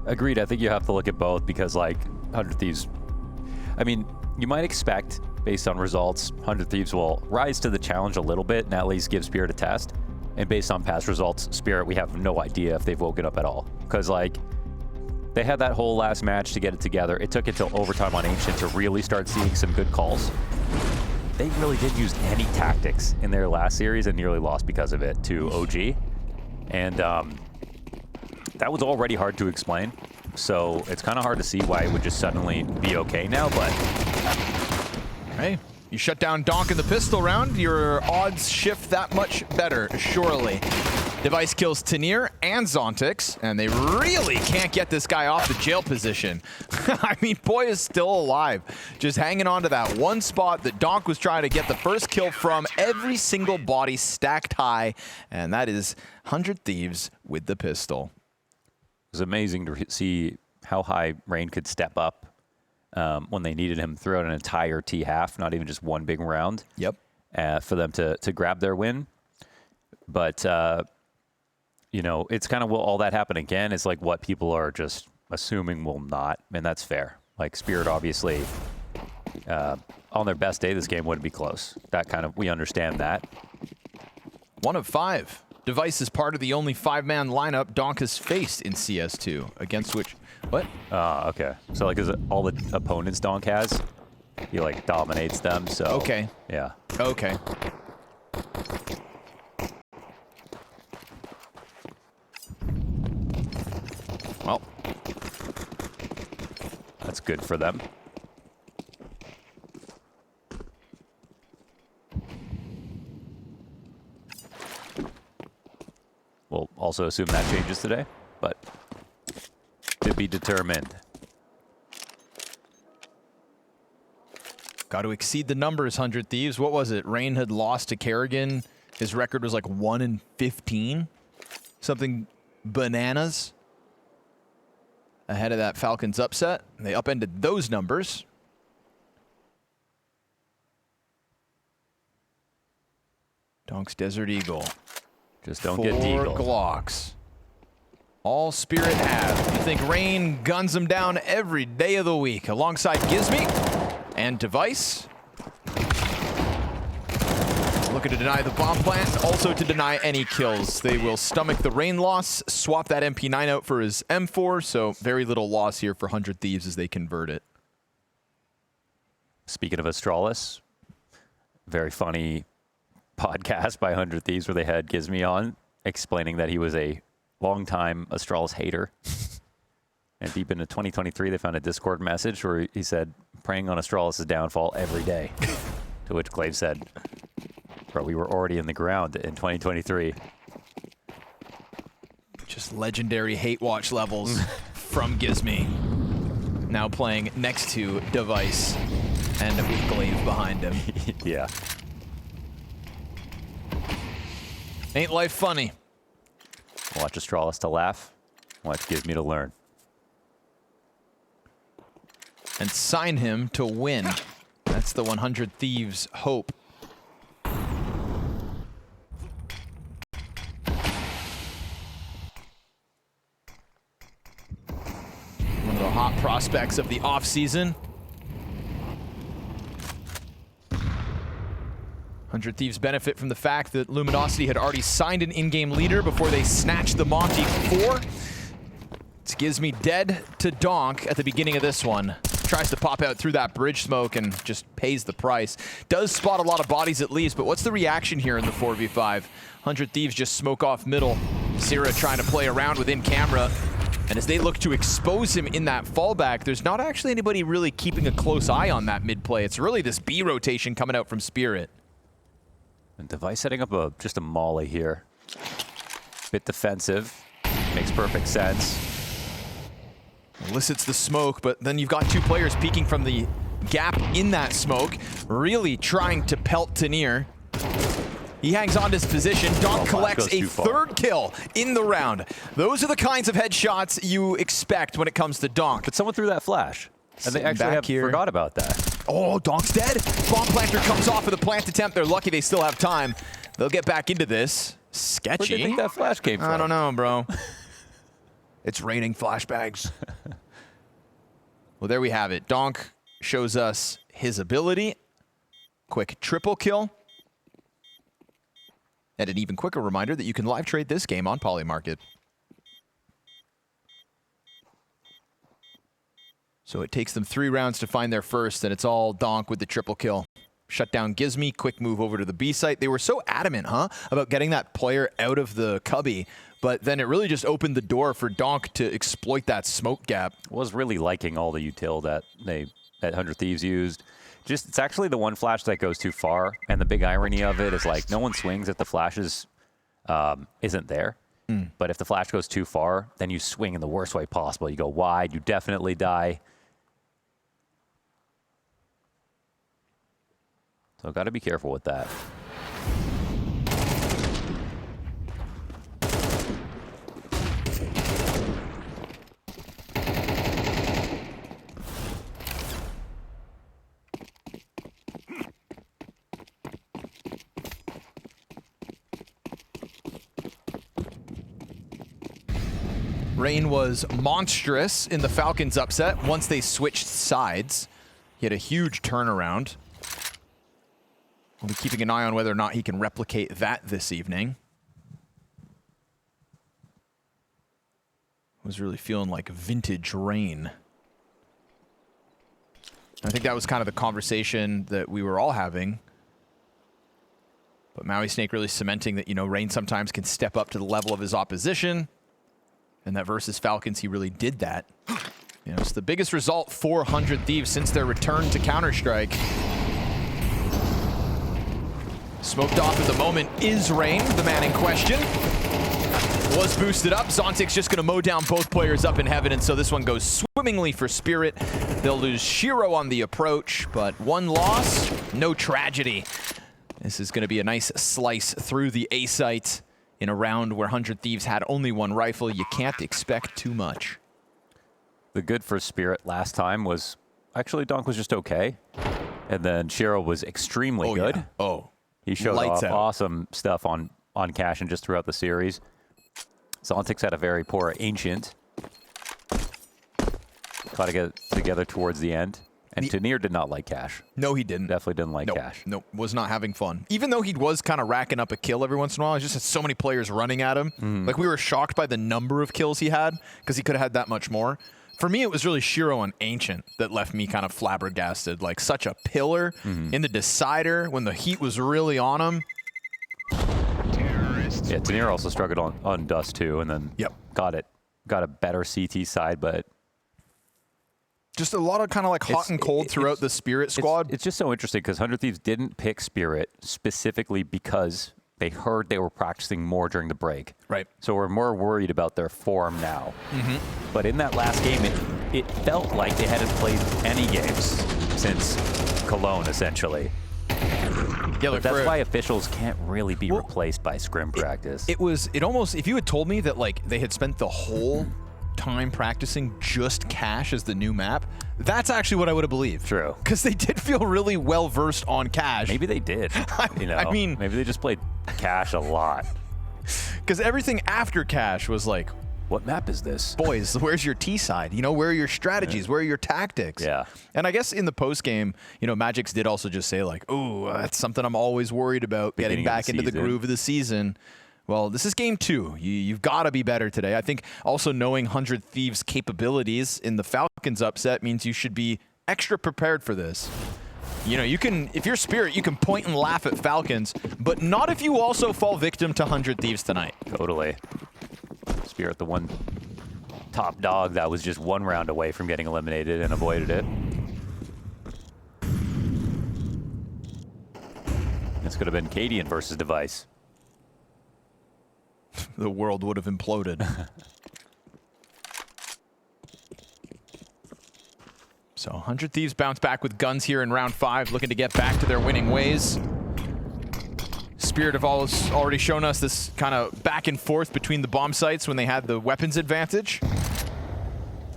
Agreed. I think you have to look at both because, like, 100 Thieves, I mean, you might expect, based on results, 100 Thieves will rise to the challenge a little bit and at least give Spirit a test. And based on past results, Spirit, we have no idea if they've woken up at all. Because, like, they had that whole last match to get it together. It took until overtime on Ancient to really start seeing some good calls. They really didn't use any tactics in their last series and nearly lost because of it to OG. And that was already hard to explain. So it's kind of hard to see why it would just suddenly be okay now, but... Hey, you shut down Donk in the pistol round, your odds shift that much better, surely. Device kills Tenier and Zontix, and they really can't get this guy off the jail position. I mean, boy is still alive, just hanging on to that one spot that Donk was trying to get the first kill from. Every single body stacked high, and that is 100 Thieves with the pistol. It was amazing to see how high Rain could step up when they needed him throughout an entire T half, not even just one big round. Yep. For them to grab their win. But, you know, it's kind of, will all that happen again? It's like what people are just assuming will not, and that's fair. Like, Spirit, obviously, on their best day, this game wouldn't be close. That kind of, we understand that. 1 of 5. Device is part of the only 5-man lineup Donk has faced in CS2, against which... What? Okay. So, like, is it all the opponents Donk has? He, like, dominates them, so... Okay. Yeah. Okay. Well. That's good for them. We'll also assume that changes today, but to be determined. Got to exceed the numbers, 100 Thieves. What was it? Rain had lost to Kerrigan. His record was like 1-15. Something bananas. Ahead of that Falcons upset. They upended those numbers. Donk's Desert Eagle. Just don't get deagled. 4 Glocks. All Spirit have. You think Rain guns them down every day of the week alongside Gizmy and Device. Looking to deny the bomb plant, also to deny any kills. They will stomach the Rain loss, swap that MP9 out for his M4, so very little loss here for 100 Thieves as they convert it. Speaking of Astralis, very funny podcast by 100 Thieves where they had Gizmy on explaining that he was a longtime Astralis hater. And deep into 2023, they found a Discord message where he said, praying on Astralis' downfall every day. To which Clave said, bro, we were already in the ground in 2023. Just legendary hate watch levels from Gizmy. Now playing next to Device and with Glaive behind him. Yeah. Ain't life funny? Watch Astralis to laugh. Watch Gizmy to learn. And sign him to win. That's the 100 Thieves' hope. One of the hot prospects of the offseason. 100 Thieves benefit from the fact that Luminosity had already signed an in-game leader before they snatched the Monty 4. It gives me dead to Donk at the beginning of this one. Tries to pop out through that bridge smoke and just pays the price. Does spot a lot of bodies at least, but what's the reaction here in the 4v5? 100 Thieves just smoke off middle. Sira trying to play around within camera. And as they look to expose him in that fallback, there's not actually anybody really keeping a close eye on that mid play. It's really this B rotation coming out from Spirit. And Device setting up just a molly here. Bit defensive. Makes perfect sense. Elicits the smoke, but then you've got 2 players peeking from the gap in that smoke, really trying to pelt Tenier. He hangs on to his position. Donk collects a 3rd kill in the round. Those are the kinds of headshots you expect when it comes to Donk. But someone threw that flash. And they actually forgot about that. Oh, Donk's dead. Bomb planter comes off with a plant attempt. They're lucky they still have time. They'll get back into this. Sketchy. Where do you think that flash came from? I don't know, bro. It's raining flashbangs. Well, there we have it. Donk shows us his ability. Quick triple kill. And an even quicker reminder that you can live trade this game on Polymarket. So it takes them 3 rounds to find their first, and it's all Donk with the triple kill. Shut down Gizmy, quick move over to the B site. They were so adamant, about getting that player out of the cubby, but then it really just opened the door for Donk to exploit that smoke gap. Was really liking all the util that 100 Thieves used. Just, it's actually the one flash that goes too far, and the big irony of it is like no one swings if the flash isn't there. But if the flash goes too far, then you swing in the worst way possible. You go wide, you definitely die. So got to be careful with that. Rain was monstrous in the Falcons upset once they switched sides. He had a huge turnaround. We'll be keeping an eye on whether or not he can replicate that this evening. Was really feeling like vintage Rain. I think that was kind of the conversation that we were all having. But Maui Snake really cementing that, Rain sometimes can step up to the level of his opposition. And that versus Falcons, he really did that. It's the biggest result for 100 Thieves since their return to Counter-Strike. Smoked off at the moment is Rain, the man in question. Was boosted up. Zontic's just going to mow down both players up in heaven, and so this one goes swimmingly for Spirit. They'll lose Shiro on the approach, but one loss, no tragedy. This is going to be a nice slice through the A site in a round where 100 Thieves had only one rifle. You can't expect too much. The good for Spirit last time was actually Donk was just okay, and then Shiro was extremely good. Yeah. Oh. He showed Lights off out. awesome stuff on Cash and just throughout the series. Zontic's had a very poor Ancient. Got to get together towards the end. And Tanir did not like Cash. No, he didn't. Definitely didn't like Cash. Nope, was not having fun. Even though he was kind of racking up a kill every once in a while, he just had so many players running at him. Like, we were shocked by the number of kills he had, because he could have had that much more. For me, it was really Shiro and Ancient that left me kind of flabbergasted. Like, such a pillar in the decider when the heat was really on him. Yeah, Tanir also struggled on Dust too, and then got a better CT side, but just a lot of kind of like hot and cold throughout the Spirit squad. It's just so interesting because 100 Thieves didn't pick Spirit specifically because they heard they were practicing more during the break. Right. So we're more worried about their form now. But in that last game, it felt like they hadn't played any games since Cologne, essentially. Yeah, but that's why officials can't really be replaced by scrim practice. It almost, if you had told me that like they had spent the whole time practicing just Cash as the new map, that's actually what I would have believed. True. Because they did feel really well versed on Cash. Maybe they did. I mean, maybe they just played Cash a lot. Because everything after Cash was like, what map is this? Boys, where's your T side? Where are your strategies? Where are your tactics? Yeah. And I guess in the post game, Magix did also just say like, "Ooh, that's something I'm always worried about, getting back into the groove of the season." Well, this is game 2. You've got to be better today. I think also knowing 100 Thieves' capabilities in the Falcons upset means you should be extra prepared for this. You can, if you're Spirit, you can point and laugh at Falcons, but not if you also fall victim to 100 Thieves tonight. Totally. Spirit, the one top dog that was just one round away from getting eliminated and avoided it. This could have been Cadian versus Device. The world would have imploded. So 100 Thieves bounce back with guns here in round 5, looking to get back to their winning ways. Spirit have already shown us this kind of back and forth between the bomb sites when they had the weapons advantage.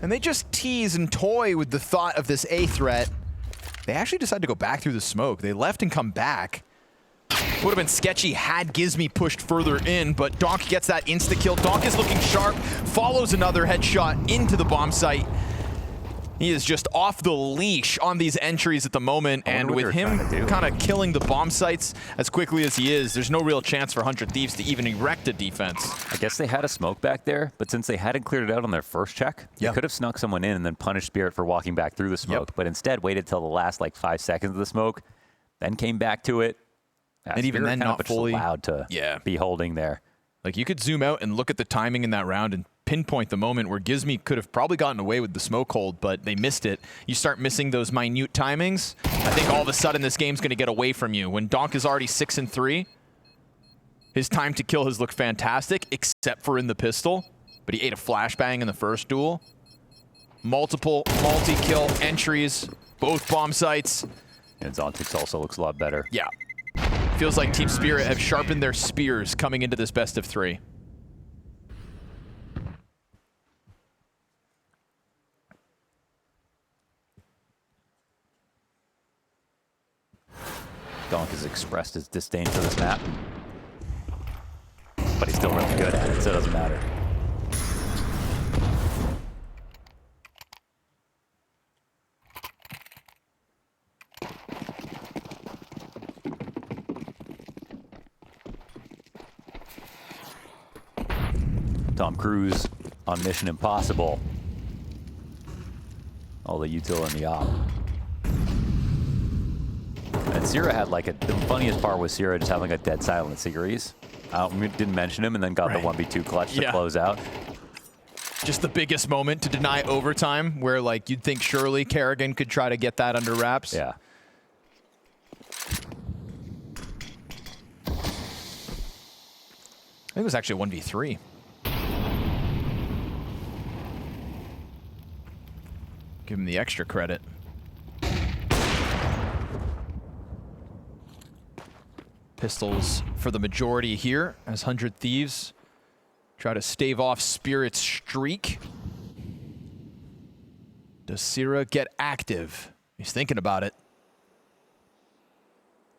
And they just tease and toy with the thought of this A threat. They actually decided to go back through the smoke. They left and come back. Would have been sketchy had Gizmy pushed further in, but Donk gets that insta-kill. Donk is looking sharp, follows another headshot into the bomb site. He is just off the leash on these entries at the moment, and with him kind of killing the bomb sites as quickly as he is, there's no real chance for 100 Thieves to even erect a defense. I guess they had a smoke back there, but since they hadn't cleared it out on their first check, they could have snuck someone in and then punished Spirit for walking back through the smoke, but instead waited till the last like 5 seconds of the smoke, then came back to it. And even then, not fully allowed to be holding there. Like, you could zoom out and look at the timing in that round and pinpoint the moment where Gizmy could have probably gotten away with the smoke hold, but they missed it. You start missing those minute timings, I think all of a sudden this game's going to get away from you. When Donk is already 6-3, his time to kill has looked fantastic, except for in the pistol, but he ate a flashbang in the first duel. Multiple multi-kill entries, both bomb sites. And Zontix also looks a lot better. Yeah. Feels like Team Spirit have sharpened their spears coming into this best of 3. Donk has expressed his disdain for this map, but he's still really good at it, so it doesn't matter. Tom Cruise on Mission Impossible. All the util in the op. And Sierra had like the funniest part was Sierra just having a dead silent series. We didn't mention him and then got the 1v2 clutch to close out. Just the biggest moment to deny overtime where like you'd think surely Kerrigan could try to get that under wraps. Yeah. I think it was actually a 1v3. Give him the extra credit. Pistols for the majority here as 100 Thieves try to stave off Spirit's streak. Does Sierra get active? He's thinking about it.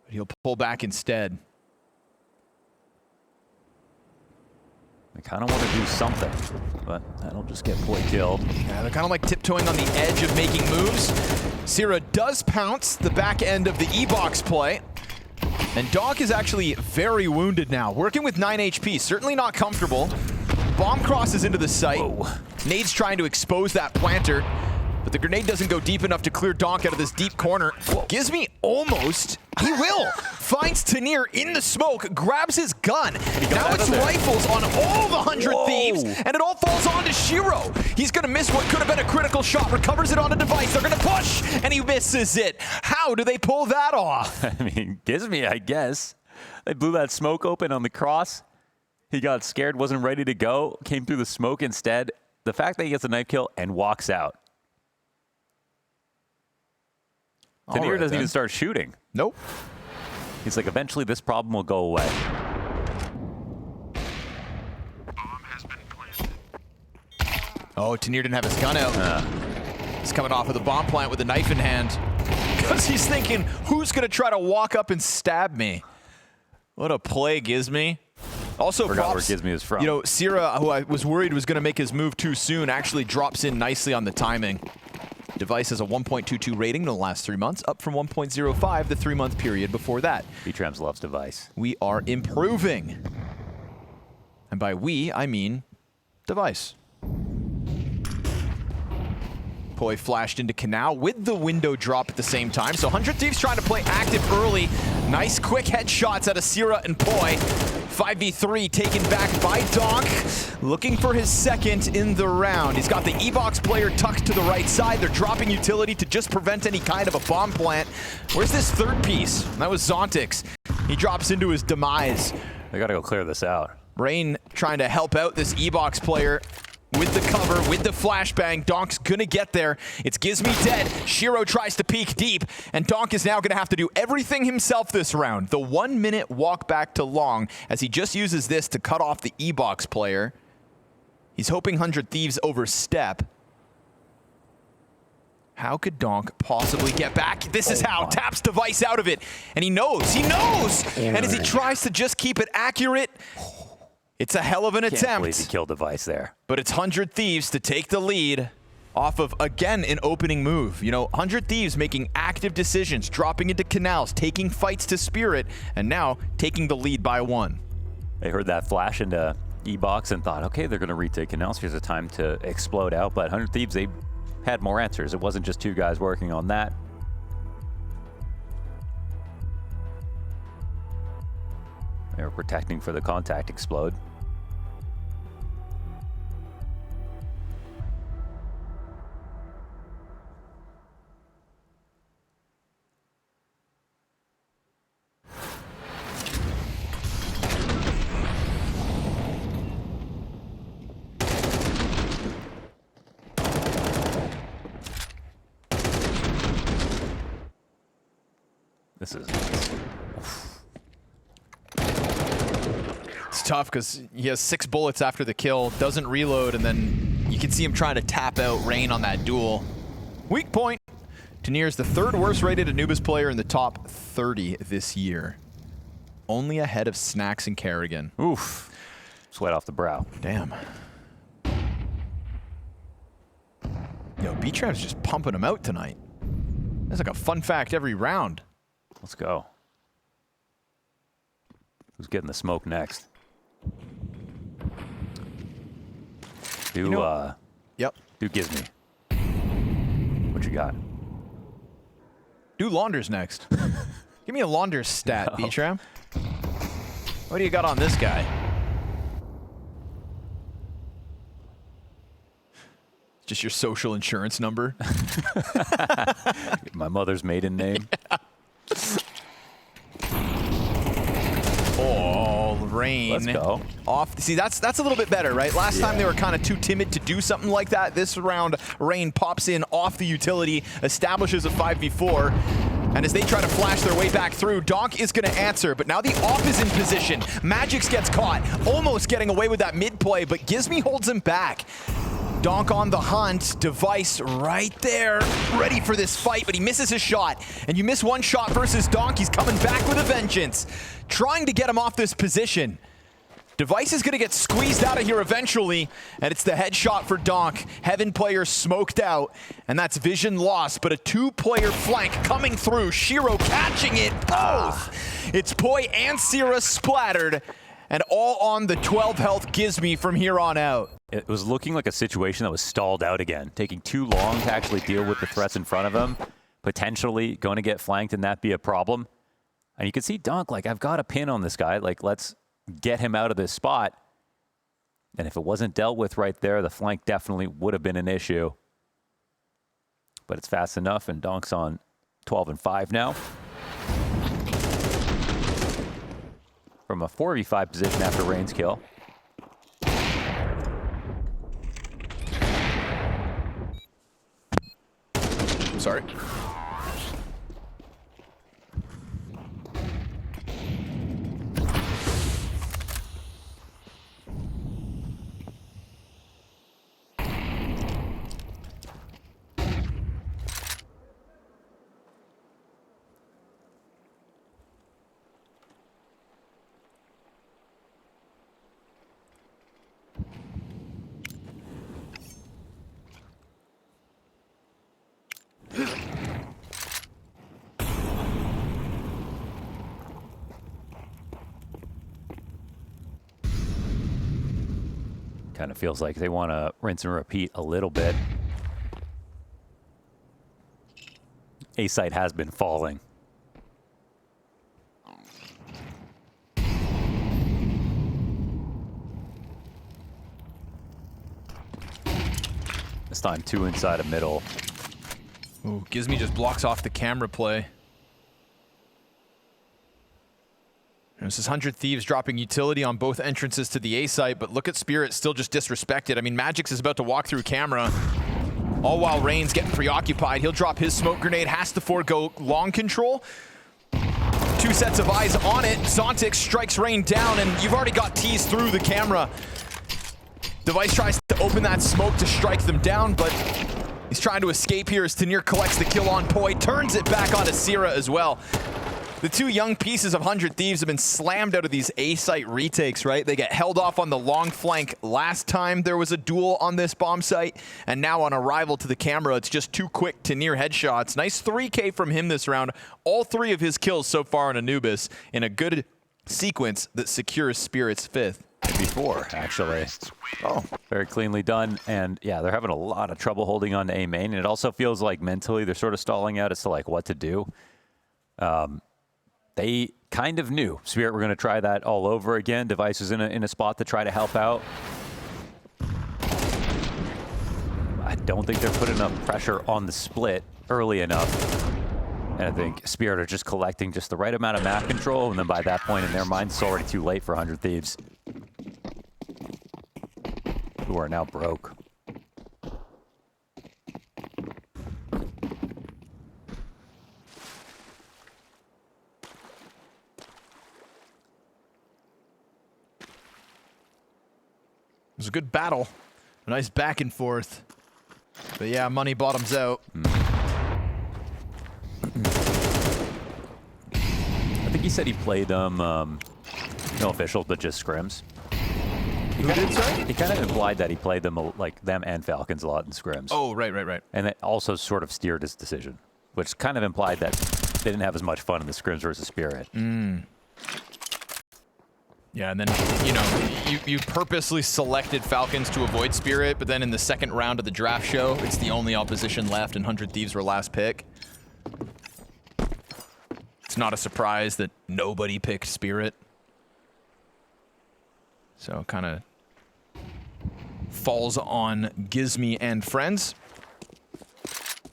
But he'll pull back instead. I kind of want to do something, but that'll just get boy killed. Yeah, they're kind of like tiptoeing on the edge of making moves. Sierra does pounce the back end of the E-box play. And Donk is actually very wounded now. Working with 9 HP, certainly not comfortable. Bomb crosses into the site. Whoa. Nade's trying to expose that planter, but the grenade doesn't go deep enough to clear Donk out of this deep corner. Gizmy almost, he will, finds Tanir in the smoke, grabs his gun. Now it's rifles on all the 100 Thieves, and it all falls on to Shiro. He's gonna miss what could have been a critical shot, recovers it on a device, they're gonna push, and he misses it. How do they pull that off? I mean, Gizmy, I guess. They blew that smoke open on the cross. He got scared, wasn't ready to go, came through the smoke instead. The fact that he gets a knife kill and walks out. Tanir doesn't even start shooting. Nope. He's like, eventually this problem will go away. Oh, Tanir didn't have his gun out. He's coming off of the bomb plant with a knife in hand. Because he's thinking, who's going to try to walk up and stab me? What a play, Gizmy. Also, Forgot props, where Gizmy was from. You know, Sierra, who I was worried was going to make his move too soon, actually drops in nicely on the timing. Device has a 1.22 rating in the last 3 months, up from 1.05 the 3-month period before that. B-Trams loves Device. We are improving. And by we, I mean Device. Poi flashed into Canal with the window drop at the same time. So 100 Thieves trying to play active early. Nice quick headshots out of Sierra and Poi. 5v3 taken back by Donk. Looking for his second in the round. He's got the E-box player tucked to the right side. They're dropping utility to just prevent any kind of a bomb plant. Where's this third piece? That was Zontix. He drops into his demise. They gotta go clear this out. Rain trying to help out this E-box player. With the cover, with the flashbang, Donk's gonna get there. It's Gizmy dead. Shiro tries to peek deep, and Donk is now gonna have to do everything himself this round. The 1 minute walk back to long as he just uses this to cut off the E-box player. He's hoping 100 Thieves overstep. How could Donk possibly get back? This is how. Taps Device out of it. And he knows. He knows! And as he tries to just keep it accurate, it's a hell of an attempt. Can't believe he killed Device there. But it's 100 Thieves to take the lead off of, again, an opening move. You know, 100 Thieves making active decisions, dropping into canals, taking fights to Spirit, and now taking the lead by 1. They heard that flash into E-Box and thought, okay, they're going to retake canals. Here's a time to explode out. But 100 Thieves, they had more answers. It wasn't just 2 guys working on that. They were protecting for the contact explode. This is It's tough because he has 6 bullets after the kill, doesn't reload, and then you can see him trying to tap out Rain on that duel. Weak point. Tanir's the 3rd worst rated Anubis player in the top 30 this year. Only ahead of Snacks and Kerrigan. oof. Sweat off the brow. Damn. Yo, B-Trav's just pumping him out tonight. That's like a fun fact every round. Let's go. Who's getting the smoke next? Yep. Do Gizmy. What you got? Do Launders next. Give me a Launders stat, No. B-Trav. What do you got on this guy? Just your social insurance number? My mother's maiden name. Oh, Rain. Let's go. Off. See, that's a little bit better, right? Last time they were kind of too timid to do something like that. This round, Rain pops in off the utility, establishes a 5v4. And as they try to flash their way back through, Donk is going to answer, but now the off is in position. Magix gets caught, almost getting away with that mid play, but Gizmy holds him back. Donk on the hunt, Device right there, ready for this fight, but he misses his shot. And you miss one shot versus Donk, he's coming back with a vengeance. Trying to get him off this position. Device is gonna get squeezed out of here eventually, and it's the headshot for Donk. Heaven player smoked out, and that's vision lost, but a 2-player flank coming through. Shiro catching it, both! It's Poi and Sierra splattered, and all on the 12 health Gizmy from here on out. It was looking like a situation that was stalled out again, taking too long to actually deal with the threats in front of him, potentially going to get flanked and that be a problem. And you can see Donk, like, I've got a pin on this guy, like, let's get him out of this spot. And if it wasn't dealt with right there, the flank definitely would have been an issue. But it's fast enough, and Donk's on 12 and 5 now. From a 4v5 position after Rain's kill. Sorry. Kind of feels like they want to rinse and repeat a little bit. A-site has been falling. This time 2 inside a middle. Ooh, Gizmy just blocks off the camera play. This is 100 Thieves dropping utility on both entrances to the A site, but look at Spirit still just disrespected. I mean, Magix is about to walk through camera, all while Rain's getting preoccupied. He'll drop his smoke grenade, has to forego long control. 2 sets of eyes on it. Zontix strikes Rain down, and you've already got teased through the camera. Device tries to open that smoke to strike them down, but He's trying to escape here as Tanir collects the kill on Poi, turns it back onto Sierra as well. The two young pieces of 100 Thieves have been slammed out of these A-site retakes, right? They get held off on the long flank last time there was a duel on this bomb site, and now on arrival to the camera, it's just too quick Tanir headshots. Nice 3K from him this round. All 3 of his kills so far on Anubis in a good sequence that secures Spirit's 5th. Before, actually. Oh, very cleanly done. And yeah, they're having a lot of trouble holding on to A main. And it also feels like mentally they're sort of stalling out as to like what to do. They kind of knew Spirit were going to try that all over again. Device was in a spot to try to help out. I don't think they're putting enough pressure on the split early enough. And I think Spirit are just collecting just the right amount of map control, and then by that point in their minds, it's already too late for 100 Thieves, who are now broke. It was a good battle. A nice back and forth. But yeah, money bottoms out. I think he said he played them, no officials, but just scrims. Who did, sorry? He kind of implied that he played them, like them and Falcons a lot in scrims. Oh, right. And it also sort of steered his decision, which kind of implied that they didn't have as much fun in the scrims versus Spirit. Yeah, and then, you know, you purposely selected Falcons to avoid Spirit, but then in the second round of the draft show, it's the only opposition left, and 100 Thieves were last pick. It's not a surprise that nobody picked Spirit. So kind of falls on Gizmy and friends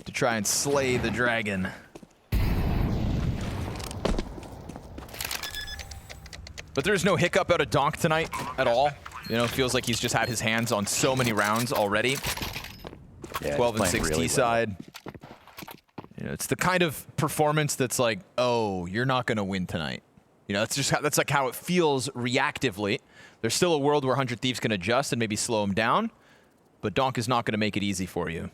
to try and slay the dragon. But there's no hiccup out of Donk tonight at all. You know, it feels like he's just had his hands on so many rounds already. Yeah, 12 and 6 really T-side. You know, it's the kind of performance that's like, oh, you're not going to win tonight. You know, that's like how it feels reactively. There's still a world where 100 Thieves can adjust and maybe slow him down, but Donk is not going to make it easy for you.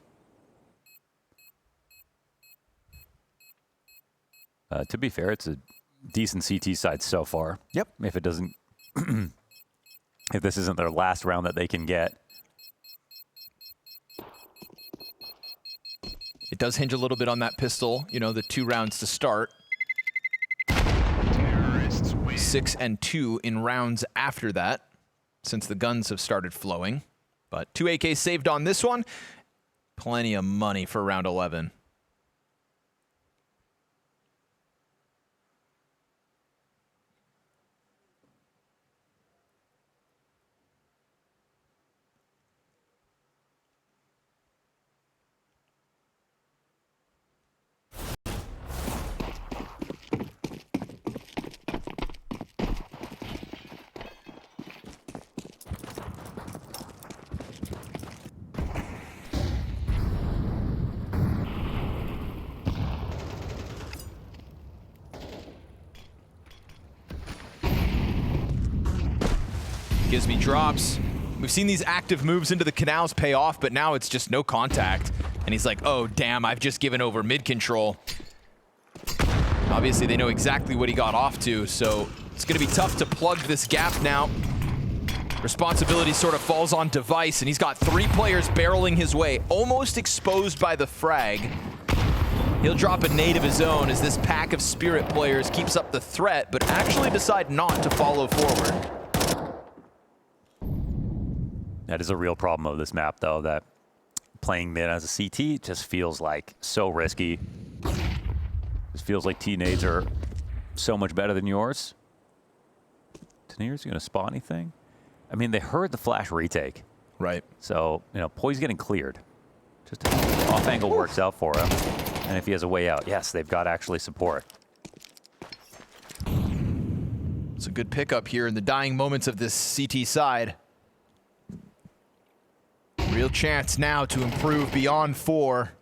To be fair, it's a decent CT side so far. Yep. If it doesn't, if this isn't their last round that they can get. It does hinge a little bit on that pistol, you know, the 2 rounds to start. 6 and 2 in rounds after that, since the guns have started flowing. But 2 AKs saved on this one. Plenty of money for round 11. Gizmy drops. We've seen these active moves into the canals pay off, but now it's just no contact. And he's like, oh, damn, I've just given over mid control. Obviously, they know exactly what he got off to, so it's going to be tough to plug this gap now. Responsibility sort of falls on Device, and he's got 3 players barreling his way, almost exposed by the frag. He'll drop a nade of his own as this pack of Spirit players keeps up the threat, but actually decide not to follow forward. That is a real problem of this map, though, that playing mid as a CT just feels like so risky. It feels like T-nades are so much better than yours. Tanir's going to spot anything? I mean, they heard the flash retake. Right. So, you know, Poi's getting cleared. Just off angle works out for him. And if he has a way out, yes, they've got actually support. It's a good pickup here in the dying moments of this CT side. Real chance now to improve beyond 4.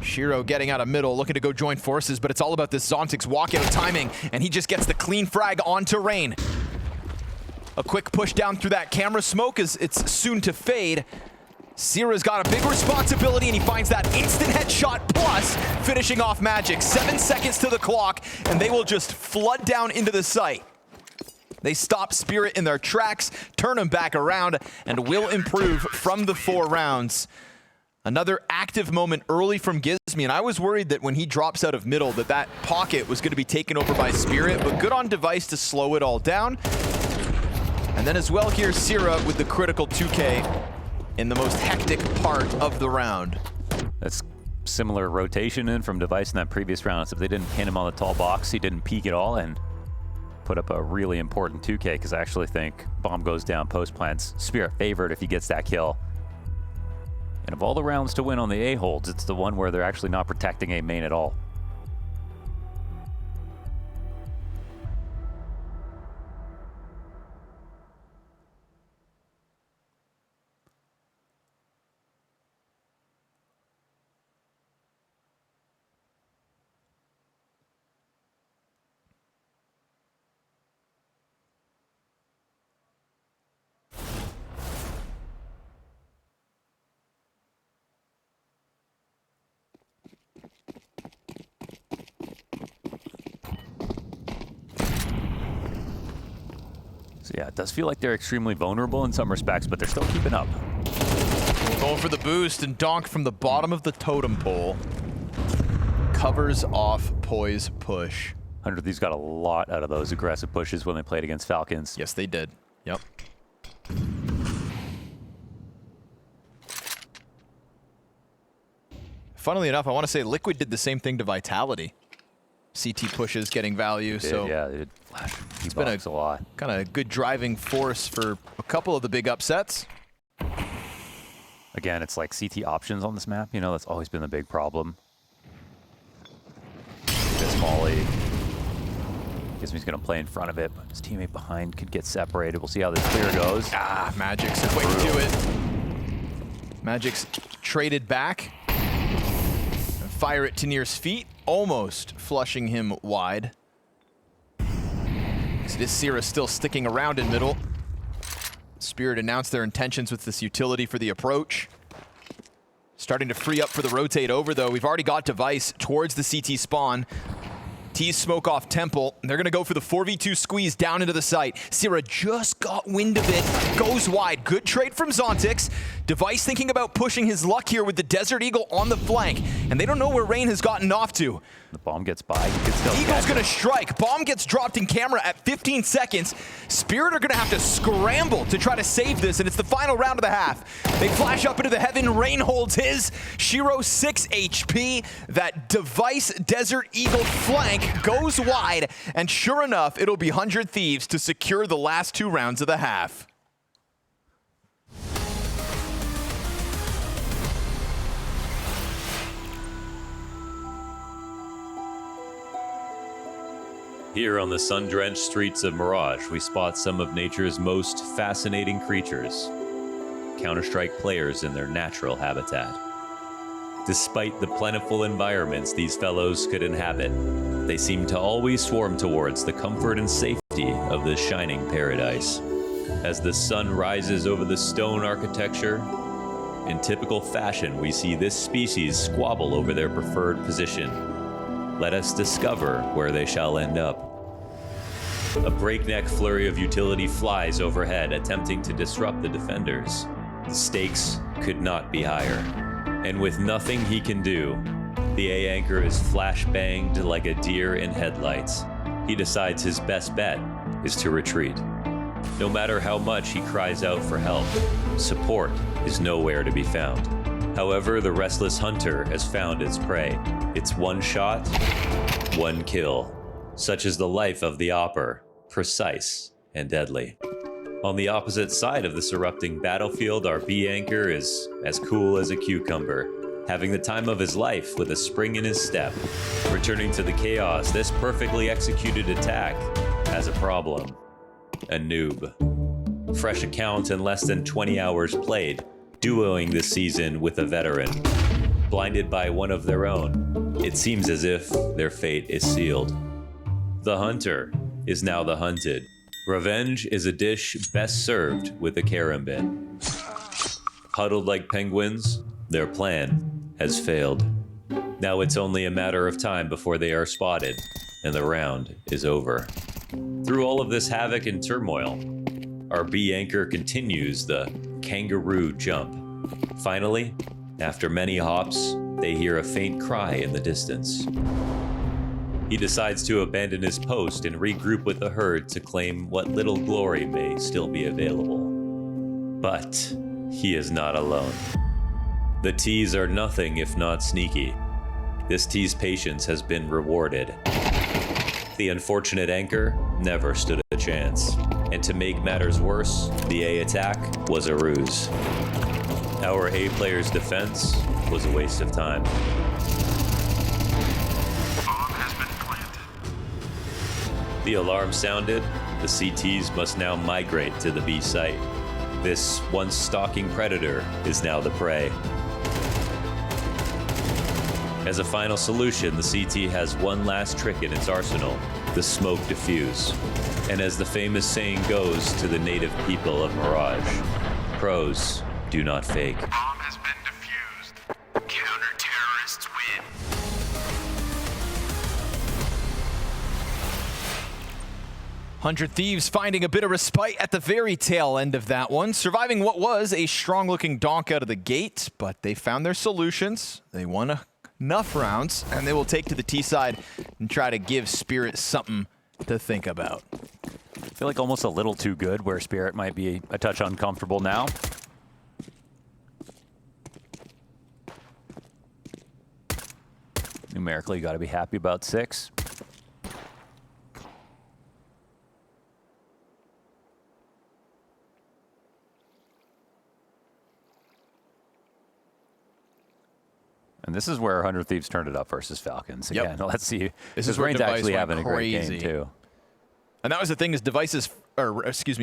Shiro getting out of middle, looking to go join forces, but it's all about this Zontic's walkout timing, and he just gets the clean frag onto Rain. A quick push down through that camera smoke as it's soon to fade. Sierra's got a big responsibility, and he finds that instant headshot plus finishing off Magic. 7 seconds to the clock, and they will just flood down into the site. They stop Spirit in their tracks, turn them back around, and will improve from the 4 rounds. Another active moment early from Gizmi, and I was worried that when he drops out of middle that pocket was going to be taken over by Spirit, but good on Device to slow it all down. And then as well here, Sierra with the critical 2K in the most hectic part of the round. That's similar rotation in from Device in that previous round, except they didn't pin him on the tall box. He didn't peek at all and put up a really important 2K, because I actually think bomb goes down, post plants. Spirit favored if he gets that kill. And of all the rounds to win on the A holds, it's the one where they're actually not protecting A main at all. So yeah, it does feel like they're extremely vulnerable in some respects, but they're still keeping up. Going for the boost, and Donk from the bottom of the totem pole covers off Poise push. 100 Thieves got a lot out of those aggressive pushes when they played against Falcons. Yes, they did. Yep. Funnily enough, I want to say Liquid did the same thing to Vitality. CT pushes getting value, so yeah, they did flash. It's been a lot. Kind of good driving force for a couple of the big upsets. Again, it's like CT options on this map. You know, that's always been the big problem. This Molly. Gizmi's going to play in front of it, but his teammate behind could get separated. We'll see how this clear goes. Ah, Magic's quick to it. Magic's traded back. Fire it to Near's feet, almost flushing him wide. This Sierra still sticking around in middle. Spirit announced their intentions with this utility for the approach. Starting to free up for the rotate over, though. We've already got Device towards the CT spawn. Tease smoke off Temple. They're going to go for the 4v2 squeeze down into the site. Sierra just got wind of it. Goes wide. Good trade from Zontix. Device thinking about pushing his luck here with the Desert Eagle on the flank. And they don't know where Rain has gotten off to. The bomb gets by. He can still Eagle's going to strike. Bomb gets dropped in camera at 15 seconds. Spirit are going to have to scramble to try to save this, and it's the final round of the half. They flash up into the heaven. Rain holds his. Shiro 6 HP. That Device Desert Eagle flank goes wide, and sure enough, it'll be 100 Thieves to secure the last 2 rounds of the half. Here on the sun-drenched streets of Mirage, we spot some of nature's most fascinating creatures. Counter-Strike players in their natural habitat. Despite the plentiful environments these fellows could inhabit, they seem to always swarm towards the comfort and safety of this shining paradise. As the sun rises over the stone architecture, in typical fashion we see this species squabble over their preferred position. Let us discover where they shall end up. A breakneck flurry of utility flies overhead, attempting to disrupt the defenders. The stakes could not be higher. And with nothing he can do, the A anchor is flash-banged like a deer in headlights. He decides his best bet is to retreat. No matter how much he cries out for help, support is nowhere to be found. However, the restless hunter has found its prey. It's one shot, one kill. Such is the life of the Opper, precise and deadly. On the opposite side of this erupting battlefield, our B anchor is as cool as a cucumber, having the time of his life with a spring in his step. Returning to the chaos, this perfectly executed attack has a problem. A noob. Fresh account and less than 20 hours played, duoing this season with a veteran. Blinded by one of their own, it seems as if their fate is sealed. The hunter is now the hunted. Revenge is a dish best served with a carambit. Huddled like penguins, their plan has failed. Now it's only a matter of time before they are spotted, and the round is over. Through all of this havoc and turmoil, our B anchor continues the kangaroo jump. Finally, after many hops, they hear a faint cry in the distance. He decides to abandon his post and regroup with the herd to claim what little glory may still be available. But he is not alone. The T's are nothing if not sneaky. This T's patience has been rewarded. The unfortunate anchor never stood a chance. And to make matters worse, the A attack was a ruse. Our A player's defense was a waste of time. The alarm sounded. The CTs must now migrate to the B site. This once stalking predator is now the prey. As a final solution, the CT has one last trick in its arsenal, the smoke diffuse. And as the famous saying goes to the native people of Mirage, pros do not fake. Bomb has been defused. Counter-terrorists win. 100 Thieves finding a bit of respite at the very tail end of that one, surviving what was a strong-looking donk out of the gate, but they found their solutions. They won enough rounds, and they will take to the T side and try to give Spirit something to think about. I feel like almost a little too good, where Spirit might be a touch uncomfortable now. Numerically, you got to be happy about 6. And this is where 100 Thieves turned it up versus Falcons. Again, let's see. This is where Rain's Device actually went having a great crazy. game, too. And that was the thing is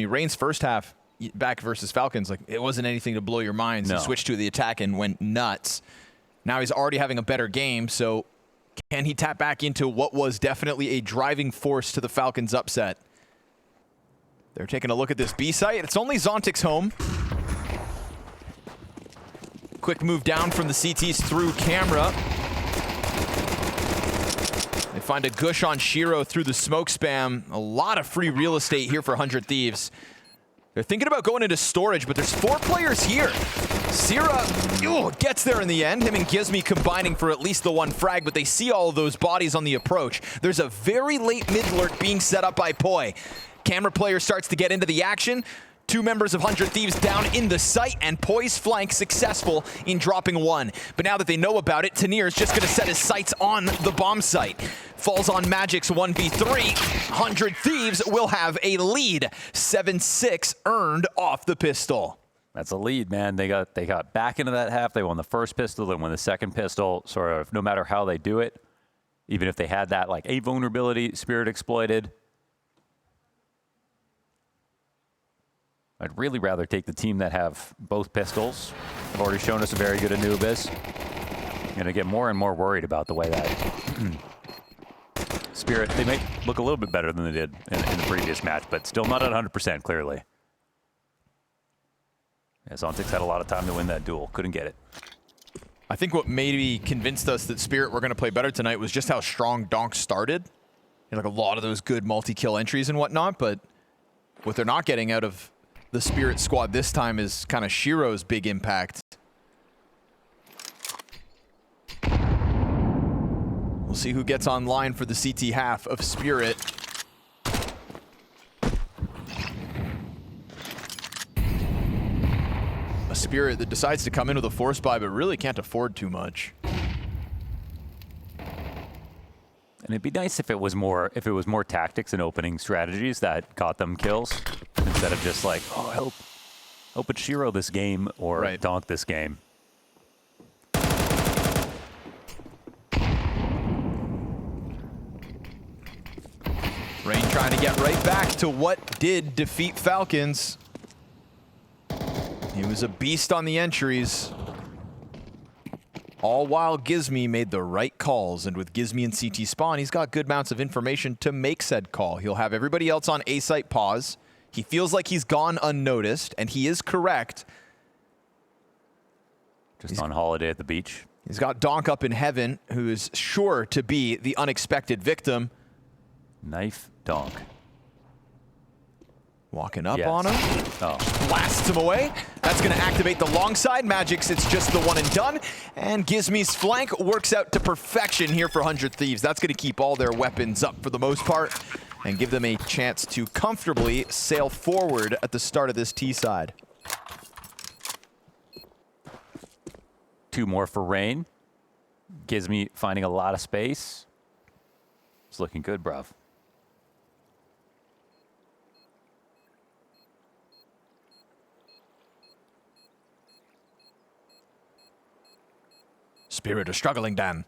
Rain's first half back versus Falcons, like it wasn't anything to blow your minds. No. He switched to the attack and went nuts. Now he's already having a better game, so can he tap back into what was definitely a driving force to the Falcons' upset? They're taking a look at this B site. It's only Zontic's home. Quick move down from the CTs through camera. They find a gush on Shiro through the smoke spam. A lot of free real estate here for 100 Thieves. They're thinking about going into storage, but there's 4 players here. Sierra gets there in the end. Him and Gizmi combining for at least the 1 frag, but they see all of those bodies on the approach. There's a very late mid lurk being set up by Poi. Camera player starts to get into the action. 2 members of 100 Thieves down in the site, and Poi's flank successful in dropping 1. But now that they know about it, Tanir is just going to set his sights on the bomb site. Falls on Magic's 1v3. 100 Thieves will have a lead. 7-6 earned off the pistol. That's a lead, man. They got back into that half. They won the first pistol, then won the second pistol. Sort of no matter how they do it, even if they had that like a vulnerability, Spirit exploited. I'd really rather take the team that have both pistols. They've already shown us a very good Anubis. I'm going to get more and more worried about the way that Spirit, they may look a little bit better than they did in the previous match, but still not at 100% clearly. Yeah, Zontic's had a lot of time to win that duel. Couldn't get it. I think what maybe convinced us that Spirit were going to play better tonight was just how strong Donk started. Like a lot of those good multi-kill entries and whatnot, but what they're not getting out of the Spirit squad this time is kind of Shiro's big impact. We'll see who gets online for the CT half of Spirit. A Spirit that decides to come in with a force buy, but really can't afford too much. And it'd be nice if it was more tactics and opening strategies that got them kills, instead of just like, oh, help it Shiro this game or Donk this game. Rain trying to get right back to what did defeat Falcons. He was a beast on the entries. All while Gizmi made the right calls, and with Gizmi and CT spawn, he's got good amounts of information to make said call. He'll have everybody else on A site pause. He feels like he's gone unnoticed, and he is correct. Just on holiday at the beach. He's got Donk up in heaven, who is sure to be the unexpected victim. Knife Donk. Walking up on him. Oh. Blasts him away. That's going to activate the long side. Magic's, it's just the one and done. And Gizmy's flank works out to perfection here for 100 Thieves. That's going to keep all their weapons up for the most part and give them a chance to comfortably sail forward at the start of this T side. 2 more for Rain. Gizmy finding a lot of space. It's looking good, bruv. Spirit are struggling, Dan.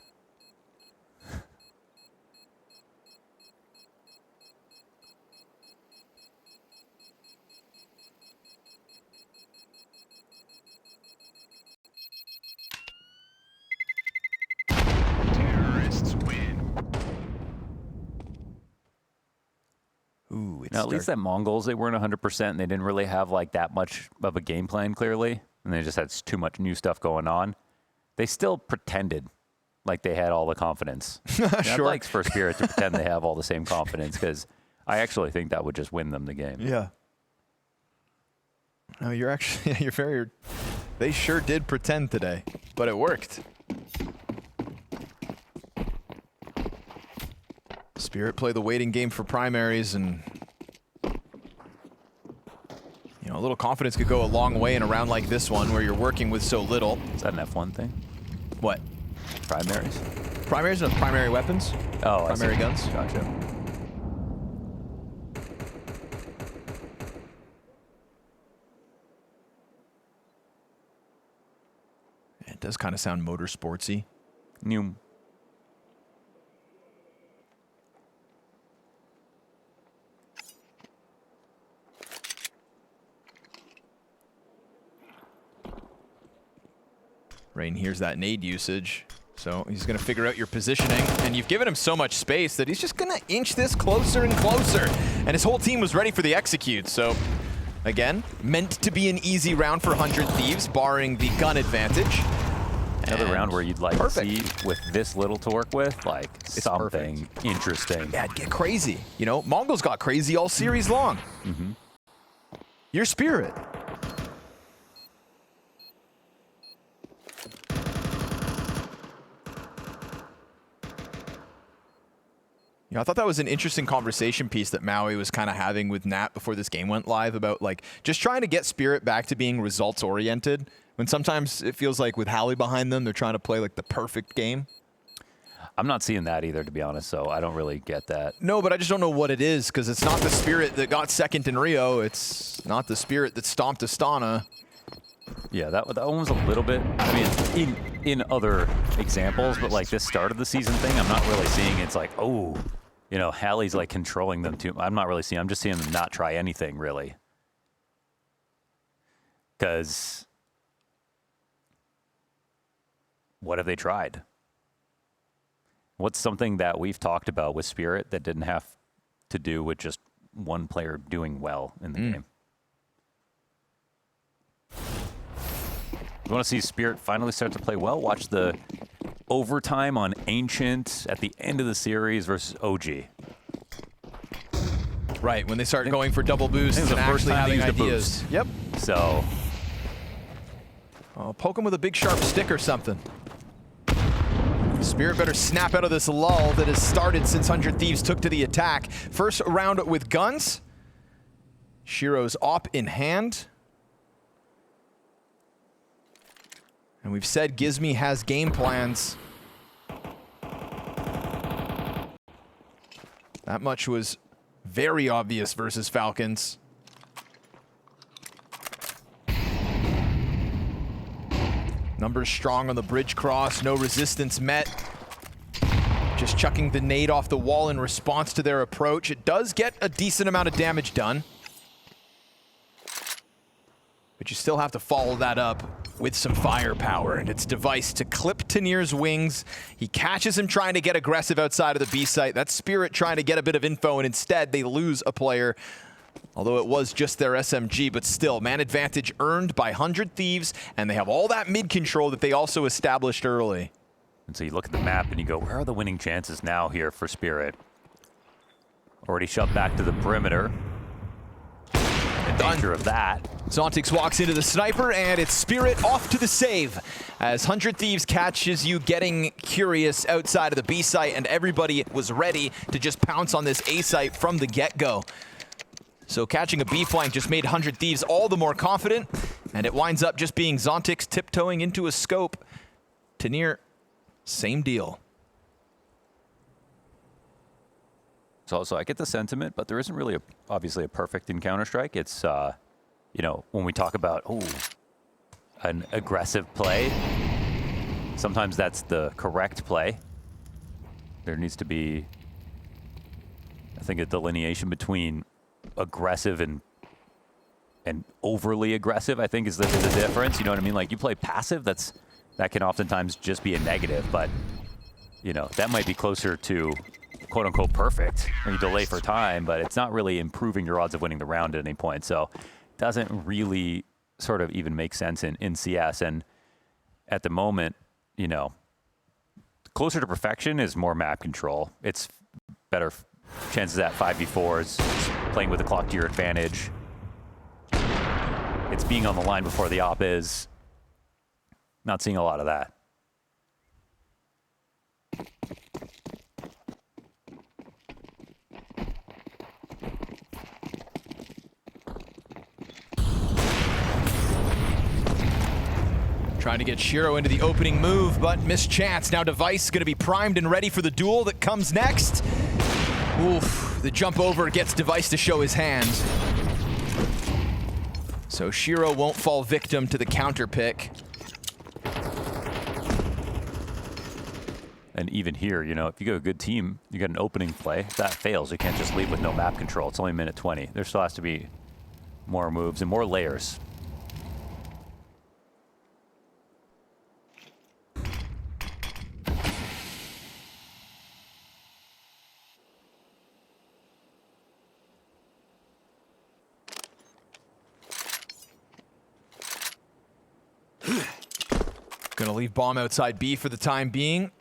Terrorists win. Ooh, it's Now, at least that Mongols, they weren't 100%, and they didn't really have like that much of a game plan, clearly. And they just had too much new stuff going on. They still pretended like they had all the confidence. Sure. I'd like for Spirit to pretend they have all the same confidence, because I actually think that would just win them the game. Yeah. No, you're actually, you're very, they sure did pretend today, but it worked. Spirit play the waiting game for primaries, and you know, a little confidence could go a long way in a round like this one where you're working with so little. Is that an F1 thing? What? Primaries? Primaries and primary weapons? Oh, Primary guns? Gotcha. It does kind of sound motorsportsy. New. Rain hears that nade usage, so he's going to figure out your positioning, and you've given him so much space that he's just going to inch this closer and closer, and his whole team was ready for the execute. So again, meant to be an easy round for 100 Thieves, barring the gun advantage. Another round where you'd like perfect. to see, with this little to work with, like It's something interesting. Yeah, it'd get crazy. You know, Mongols got crazy all series long. Mm-hmm. Your Spirit. You know, I thought that was an interesting conversation piece that Maui was kind of having with Nat before this game went live about like just trying to get Spirit back to being results oriented, when sometimes it feels like with Hallie behind them, they're trying to play like the perfect game. I'm not seeing that either, to be honest, so I don't really get that. No, but I just don't know what it is, because it's not the Spirit that got second in Rio. It's not the Spirit that stomped Astana. Yeah, that one was a little bit, I mean, in other examples, but like this start of the season thing, I'm not really seeing it's like, oh, you know, Hallie's like controlling them too. I'm not really seeing, I'm just seeing them not try anything really. Because what have they tried? What's something that we've talked about with Spirit that didn't have to do with just one player doing well in the game? You want to see Spirit finally start to play well? Watch the overtime on Ancient at the end of the series versus OG. Right, when they start going for double boosts and actually having ideas. Yep. So, poke him with a big sharp stick or something. Spirit better snap out of this lull that has started since 100 Thieves took to the attack. First round with guns. Shiro's op in hand. And we've said Gizmy has game plans. That much was very obvious versus Falcons. Numbers strong on the bridge cross, no resistance met. Just chucking the nade off the wall in response to their approach. It does get a decent amount of damage done. But you still have to follow that up with some firepower, and it's Device to clip Tanir's wings. He catches him trying to get aggressive outside of the B site. That's Spirit trying to get a bit of info, and instead they lose a player. Although it was just their SMG, but still, man advantage earned by 100 Thieves, and they have all that mid control that they also established early. And so you look at the map and you go, where are the winning chances now here for Spirit? Already shoved back to the perimeter. In danger of that. Zontix walks into the sniper, and it's Spirit off to the save. As 100 Thieves catches you getting curious outside of the B site, and everybody was ready to just pounce on this A site from the get-go. So catching a B flank just made 100 Thieves all the more confident, and it winds up just being Zontix tiptoeing into a scope. Tanir, same deal. So I get the sentiment, but there isn't really, obviously, a perfect in Counter-Strike. It's, you know, when we talk about, an aggressive play, sometimes that's the correct play. There needs to be, I think, a delineation between aggressive and overly aggressive, I think, is the difference. You know what I mean? Like, you play passive, that can oftentimes just be a negative, but, you know, that might be closer to quote-unquote perfect when you delay for time, but it's not really improving your odds of winning the round at any point. So it doesn't really sort of even make sense in CS. And at the moment, you know, closer to perfection is more map control. It's better chances at 5v4s, playing with the clock to your advantage. It's being on the line before the op is. Not seeing a lot of that. Trying to get Shiro into the opening move, but missed chance. Now Device is going to be primed and ready for the duel that comes next. Oof, the jump over gets Device to show his hand. So Shiro won't fall victim to the counter pick. And even here, you know, if you got a good team, you got an opening play, if that fails, you can't just leave with no map control. It's only minute 20. There still has to be more moves and more layers. Gonna leave bomb outside B for the time being.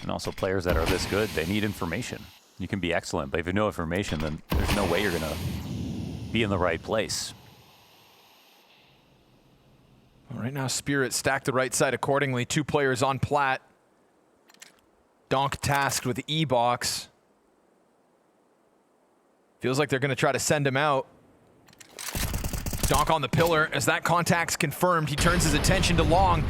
And also players that are this good, they need information. You can be excellent, but if you have no information, then there's no way you're gonna be in the right place. Well, right now, Spirit stacked the right side accordingly. 2 players on plat. Donk tasked with the E-box. Feels like they're gonna try to send him out. Donk on the pillar. As that contact's confirmed, he turns his attention to long.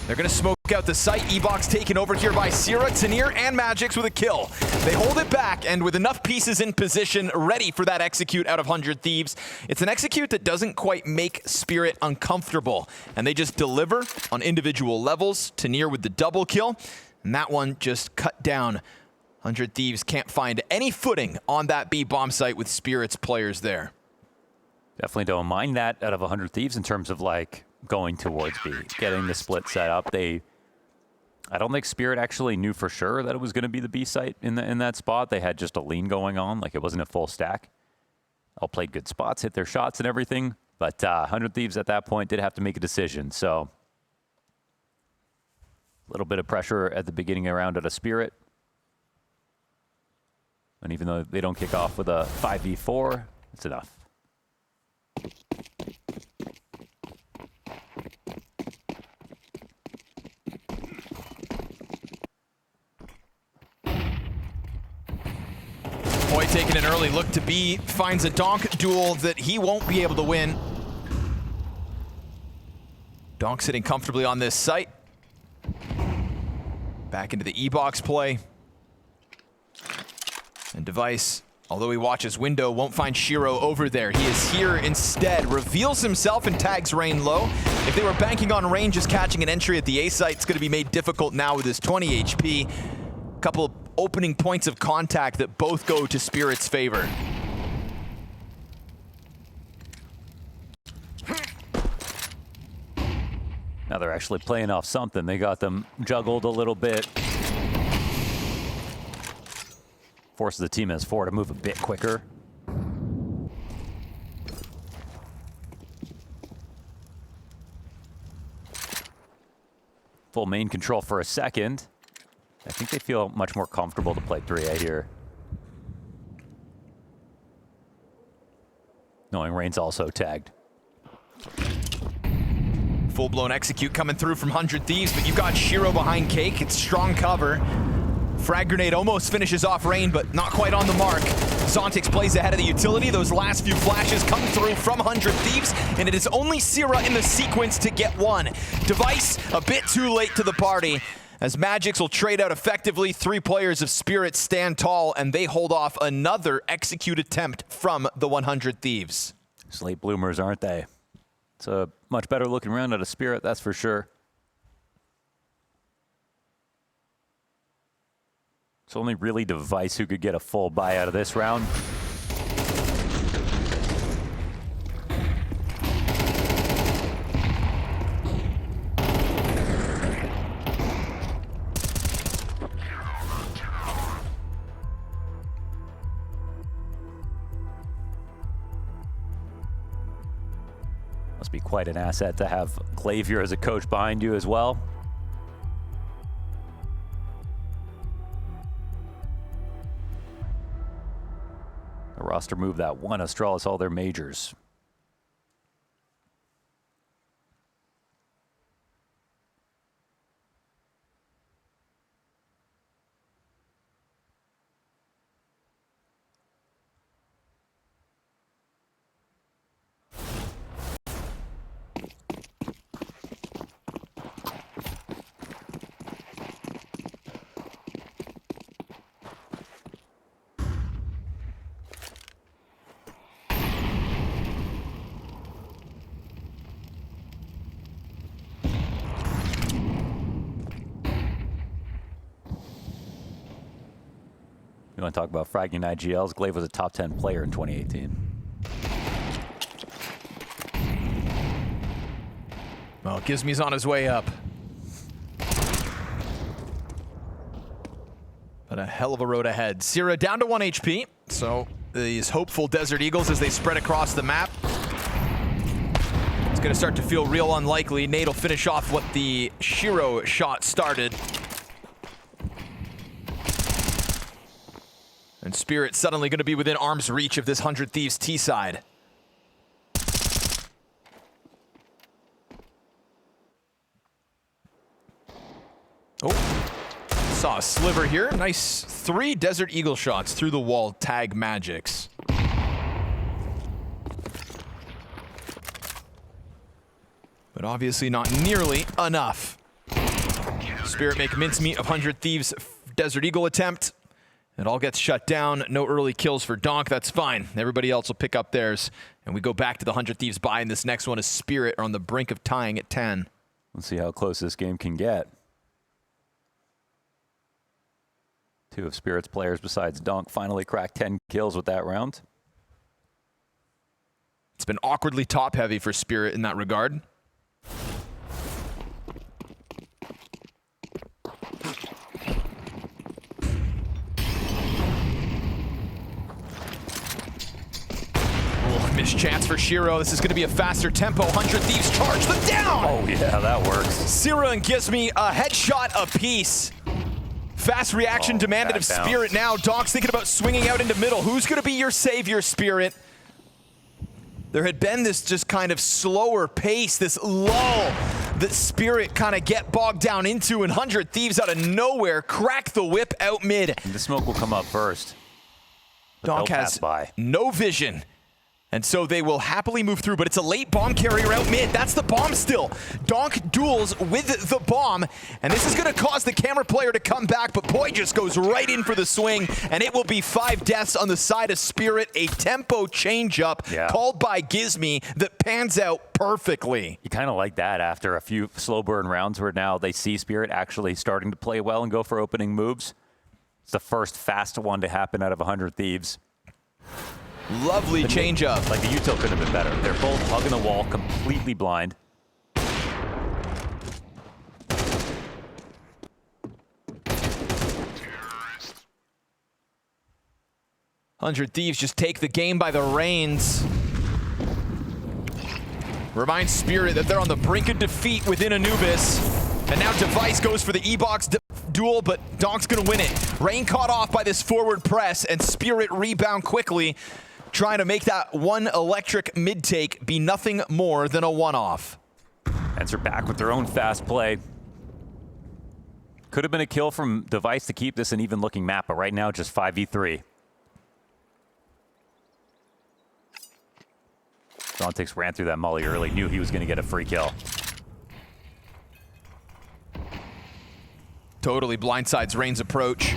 They're going to smoke out the site. E-box taken over here by Sierra, Tanir, and Magix with a kill. They hold it back, and with enough pieces in position, ready for that execute out of 100 Thieves. It's an execute that doesn't quite make Spirit uncomfortable, and they just deliver on individual levels. Tanir with the double kill, and that one just cut down. 100 Thieves can't find any footing on that B bomb site with Spirit's players there. Definitely don't mind that out of 100 Thieves in terms of like going towards B, getting the split set up. I don't think Spirit actually knew for sure that it was going to be the B site in that spot. They had just a lean going on, like it wasn't a full stack. All played good spots, hit their shots and everything, but 100 Thieves at that point did have to make a decision. So a little bit of pressure at the beginning of the round out of Spirit. And even though they don't kick off with a 5v4, it's enough. Boy taking an early look to B, finds a Donk duel that he won't be able to win. Donk sitting comfortably on this site. Back into the E-box play. And Device, although he watches window, won't find Shiro over there. He is here instead, reveals himself and tags Rain low. If they were banking on Rain just catching an entry at the A site, it's going to be made difficult now with his 20 HP. Couple of opening points of contact that both go to Spirit's favor. Now they're actually playing off something. They got them juggled a little bit. Forces the team as 4 to move a bit quicker. full main control for a second. I think they feel much more comfortable to play 3A here. Knowing Rain's also tagged. Full-blown execute coming through from 100 Thieves, but you've got Shiro behind Cake. It's strong cover. Frag grenade almost finishes off Rain, but not quite on the mark. Zontix plays ahead of the utility. Those last few flashes come through from 100 Thieves, and it is only Sierra in the sequence to get one. Device a bit too late to the party, as Magics will trade out effectively. 3 players of Spirit stand tall, and they hold off another execute attempt from the 100 Thieves. Slate bloomers, aren't they? It's a much better looking round out of Spirit, that's for sure. It's only really Device who could get a full buy out of this round. Must be quite an asset to have Clavier as a coach behind you as well. The roster move that won Astralis all their majors. You want to talk about fragging IGLs? Glaive was a top 10 player in 2018. Well, Gizmi's on his way up. But a hell of a road ahead. Sierra down to 1 HP. So these hopeful Desert Eagles as they spread across the map. It's going to start to feel real unlikely. Nate will finish off what the Shiro shot started. And Spirit suddenly going to be within arm's reach of this 100 Thieves T side. Oh, saw a sliver here. Nice 3 Desert Eagle shots through the wall, tag Magics. But obviously not nearly enough. Spirit make mincemeat of 100 Thieves Desert Eagle attempt. It all gets shut down. No early kills for Donk. That's fine. Everybody else will pick up theirs. And we go back to the 100 Thieves buy, and this next one is Spirit are on the brink of tying at 10. Let's see how close this game can get. 2 of Spirit's players besides Donk finally cracked 10 kills with that round. It's been awkwardly top-heavy for Spirit in that regard. Missed chance for Shiro. This is going to be a faster tempo. 100 Thieves charge them down! Oh yeah, that works. Sierra and Gizmi a headshot apiece. Fast reaction demanded of Spirit now. Donk's thinking about swinging out into middle. Who's going to be your savior, Spirit? There had been this just kind of slower pace, this lull that Spirit kind of get bogged down into, and 100 Thieves out of nowhere crack the whip out mid. And the smoke will come up first. Donk has no vision. And so they will happily move through, but it's a late bomb carrier out mid. That's the bomb still. Donk duels with the bomb, and this is going to cause the camera player to come back, but Boy just goes right in for the swing, and it will be 5 deaths on the side of Spirit. A tempo change-up called by Gizmi that pans out perfectly. You kind of like that after a few slow burn rounds where now they see Spirit actually starting to play well and go for opening moves. It's the first fast one to happen out of 100 Thieves. Lovely change up. Like the util could have been better. They're both hugging the wall, completely blind. Terrorist. 100 Thieves just take the game by the reins. Reminds Spirit that they're on the brink of defeat within Anubis. And now Device goes for the E-Box duel, but Donk's gonna win it. Rain caught off by this forward press, and Spirit rebound quickly, trying to make that one electric mid-take be nothing more than a one-off. Ends are back with their own fast play. Could have been a kill from Device to keep this an even-looking map, but right now just 5v3. Zontix ran through that molly early, knew he was going to get a free kill. Totally blindsides Rain's approach.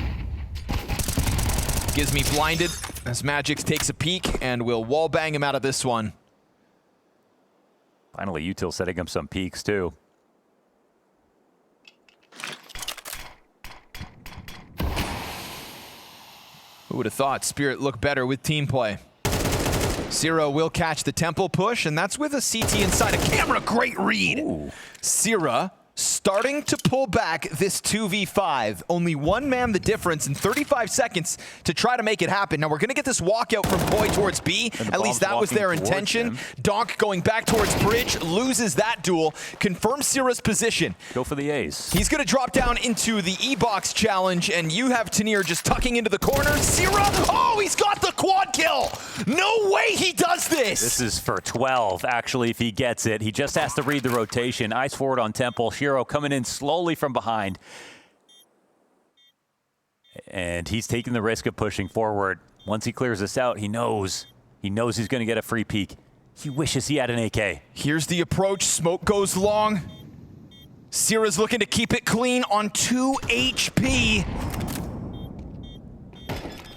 Gives me blinded as Magix takes a peek and will wallbang him out of this one. Finally, Util setting up some peaks too. Who would have thought Spirit looked better with team play? Sierra will catch the temple push, and that's with a CT inside a camera. Great read. Ooh. Sierra starting to pull back this 2v5. Only one man the difference in 35 seconds to try to make it happen. Now we're going to get this walkout from Boy towards B. At least that was their intention. Donk going back towards bridge, loses that duel, confirms Sierra's position. Go for the ace. He's going to drop down into the E-Box challenge, and you have Tanier just tucking into the corner. Sierra, oh, he's got the quad kill. No way he does this. This is for 12, actually, if he gets it. He just has to read the rotation. Ice forward on Temple. Shiro coming in slowly from behind. And he's taking the risk of pushing forward. Once he clears this out, he knows he's going to get a free peek. He wishes he had an AK. Here's the approach. Smoke goes long. Sierra's looking to keep it clean on 2 HP.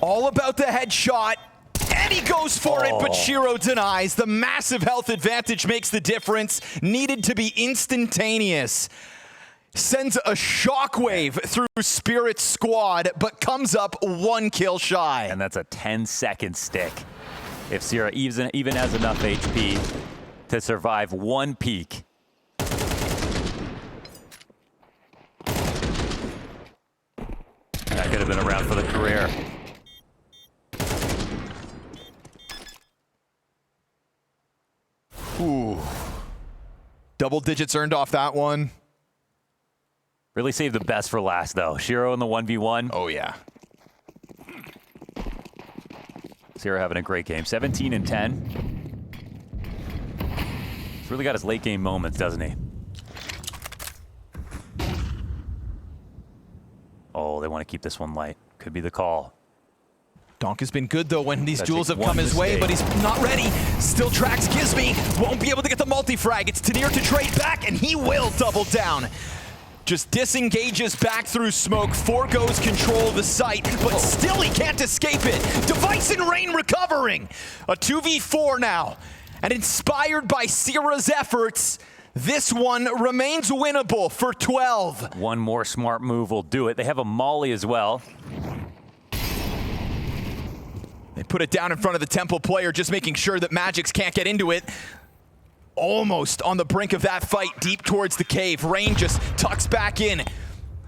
All about the headshot. And he goes for it, but Shiro denies. The massive health advantage makes the difference. Needed to be instantaneous. Sends a shockwave through Spirit's squad, but comes up 1 kill shy. And that's a 10-second stick. If Sierra even has enough HP to survive 1 peak. That could have been around for the career. Ooh. Double digits earned off that one. Really saved the best for last, though. Shiro in the 1v1. Oh, yeah. Sierra having a great game. 17 and 10. He's really got his late game moments, doesn't he? Oh, they want to keep this one light. Could be the call. Donk has been good, though, when these duels have one come his way, mistake. but he's not ready. Still tracks Gizmy. Won't be able to get the multi-frag. It's Tanier to trade back, and he will double down. Just disengages back through smoke, forgoes control of the site, but still he can't escape it. Device and Rain recovering. A 2v4 now. And inspired by Sierra's efforts, this one remains winnable for 12. One more smart move will do it. They have a molly as well. They put it down in front of the Temple player, just making sure that Magix can't get into it. Almost on the brink of that fight, deep towards the cave. Rain just tucks back in.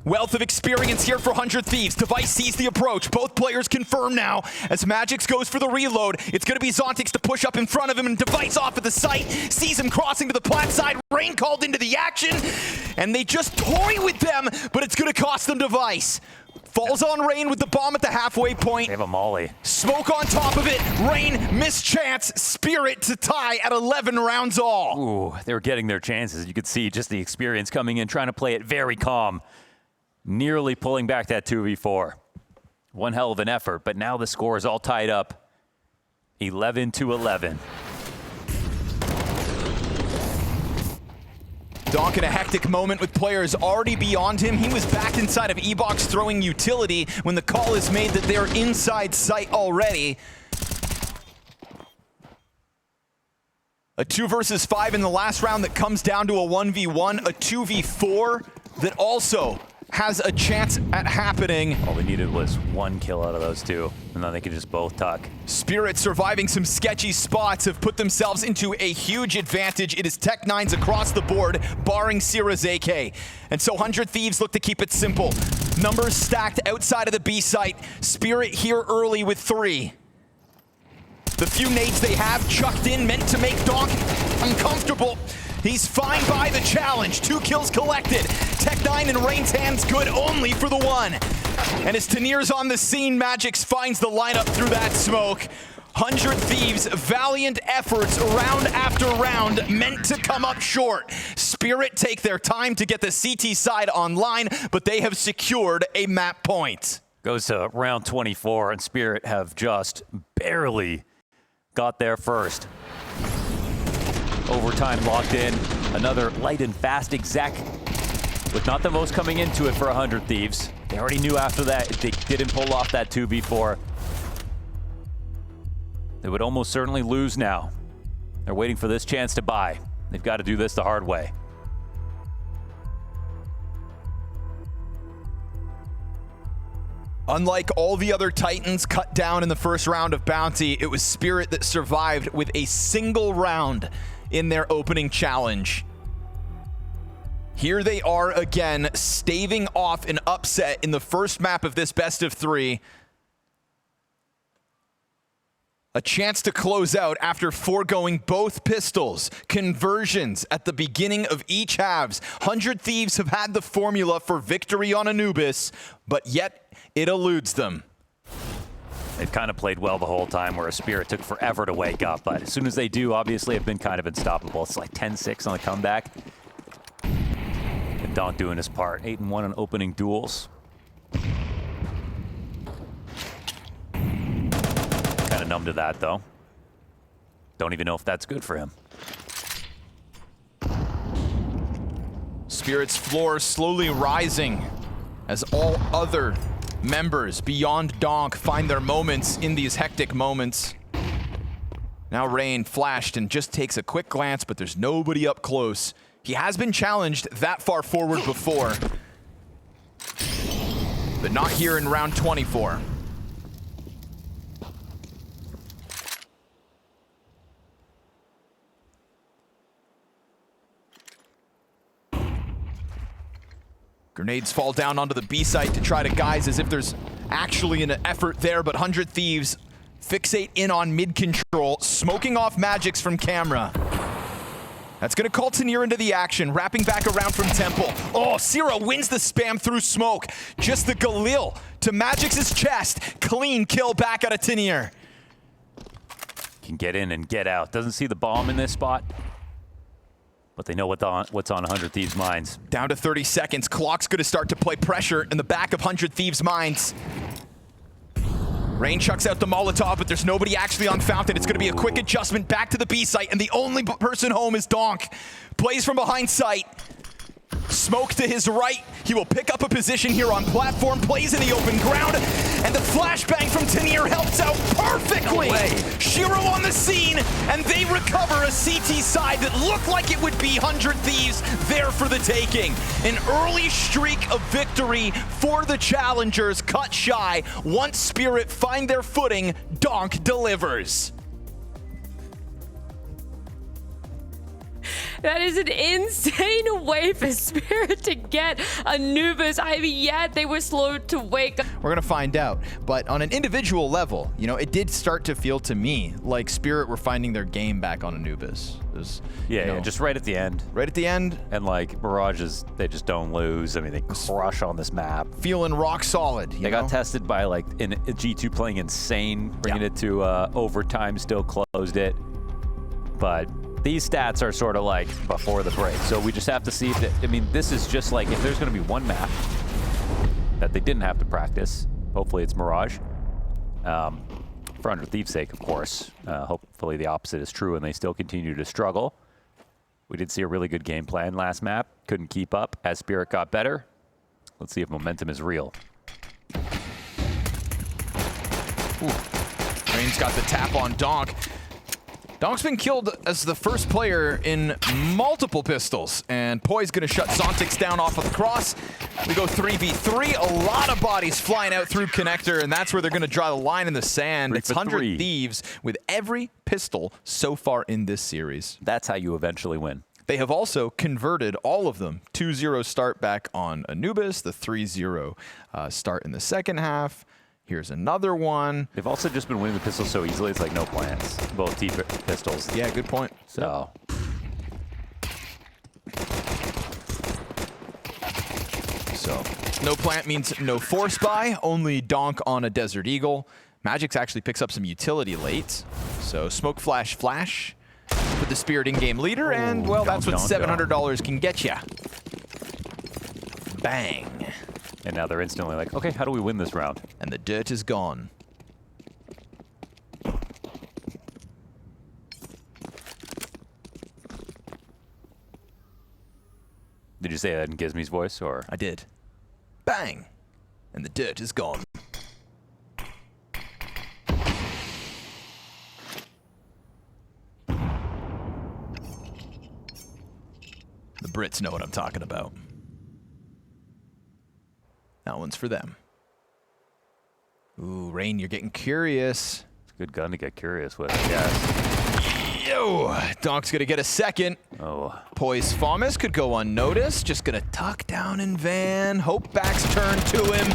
Wealth of experience here for 100 Thieves. Device sees the approach. Both players confirm now as Magix goes for the reload. It's going to be Zontix to push up in front of him, and Device off at the site. Sees him crossing to the plat side. Rain called into the action, and they just toy with them, but it's going to cost them Device. Falls on Rain with the bomb at the halfway point. They have a molly. Smoke on top of it. Rain, mischance. Spirit to tie at 11 rounds all. Ooh, they were getting their chances. You could see just the experience coming in, trying to play it very calm. Nearly pulling back that 2v4. One hell of an effort, but now the score is all tied up. 11-11. Donk in a hectic moment with players already beyond him. He was back inside of E-Box throwing utility when the call is made that they're inside sight already. A 2 versus 5 in the last round that comes down to a 1v1, a 2v4 that also has a chance at happening. All they needed was 1 kill out of those two, and then they could just both tuck. Spirit surviving some sketchy spots have put themselves into a huge advantage. It is Tech-9s across the board, barring Sierra's AK. And so 100 Thieves look to keep it simple. Numbers stacked outside of the B site. Spirit here early with 3. The few nades they have chucked in, meant to make Donk uncomfortable. He's fine by the challenge. 2 kills collected. Tech9 and Rain's hands good only for the 1. And as Tanir's on the scene, Magix finds the lineup through that smoke. 100 Thieves, valiant efforts round after round, meant to come up short. Spirit take their time to get the CT side online, but they have secured a map point. Goes to round 24, and Spirit have just barely got there first. Overtime locked in. Another light and fast exec with not the most coming into it for 100 Thieves. They already knew after that if they didn't pull off that 2v4, they would almost certainly lose now. They're waiting for this chance to buy. They've got to do this the hard way. Unlike all the other Titans cut down in the first round of Bounty, it was Spirit that survived with a single round in their opening challenge. Here they are again, staving off an upset in the first map of this best of 3. A chance to close out after foregoing both pistols. Conversions at the beginning of each halves. 100 Thieves have had the formula for victory on Anubis, but yet it eludes them. They've kind of played well the whole time, where a Spirit took forever to wake up, but as soon as they do, obviously have been kind of unstoppable. It's like 10-6 on the comeback. And Donk doing his part. 8-1 on opening duels. Kind of numb to that, though. Don't even know if that's good for him. Spirit's floor slowly rising as all other members beyond Donk find their moments in these hectic moments. Now Rain flashed and just takes a quick glance, but there's nobody up close. He has been challenged that far forward before, but not here in round 24. Grenades fall down onto the B site to try to guise as if there's actually an effort there, but 100 Thieves fixate in on mid control, smoking off Magix from camera. That's gonna call Tanir into the action, wrapping back around from Temple. Oh, Sierra wins the spam through smoke. Just the Galil to Magix's chest. Clean kill back out of Tanir. Can get in and get out. Doesn't see the bomb in this spot, but they know what's on 100 Thieves' minds. Down to 30 seconds. Clock's gonna start to play pressure in the back of 100 Thieves' minds. Rain chucks out the Molotov, but there's nobody actually on Fountain. It's gonna be a quick adjustment back to the B site, and the only person home is Donk. Plays from behind sight. Smoke to his right. He will pick up a position here on platform, plays in the open ground, and the flashbang from Tanir helps out perfectly. No way. Shiro on the scene, and they recover a CT side that looked like it would be 100 Thieves there for the taking. An early streak of victory for the challengers cut shy. Once Spirit find their footing, Donk delivers. That is an insane way for Spirit to get Anubis. I mean, yeah, they were slow to wake up. We're gonna find out, but on an individual level, you know, it did start to feel to me like Spirit were finding their game back on Anubis. Yeah, just right at the end. Right at the end. And like Mirages, they just don't lose. I mean, they crush on this map. Feeling rock solid. They got tested by like in G2 playing insane, bringing it to overtime, still closed it. But these stats are sort of like before the break. So we just have to see if I mean, this is just like if there's going to be one map that they didn't have to practice, hopefully it's Mirage. For 100 Thieves' sake, of course. Hopefully the opposite is true and they still continue to struggle. We did see a really good game plan last map. Couldn't keep up as Spirit got better. Let's see if momentum is real. Ooh. Rain's got the tap on Donk. Donk's been killed as the first player in multiple pistols, and Poi's gonna shut Zontix down off of the cross. We go 3v3, a lot of bodies flying out through connector, and that's where they're gonna draw the line in the sand. It's 100 Thieves with every pistol so far in this series. That's how you eventually win. They have also converted all of them. 2-0 start back on Anubis, the 3-0 start in the second half. Here's another one. They've also just been winning the pistols so easily, it's like no plans. Both T pistols. Yeah, good point. So No plant means no force buy, only donk on a Desert Eagle. Magix actually picks up some utility late. So smoke flash flash for the Spirit in-game leader, and well, that's what $700 can get you. Bang. And now they're instantly like, okay, how do we win this round? And the dirt is gone. Did you say that in Gizmy's voice, or? I did. Bang! And the dirt is gone. The Brits know what I'm talking about. That one's for them. Ooh, Rain, you're getting curious. It's a good gun to get curious with, yes. Yo! Donk's gonna get a second. Oh. Poise Famas could go unnoticed. Just gonna tuck down in Van. Hope back's turn to him.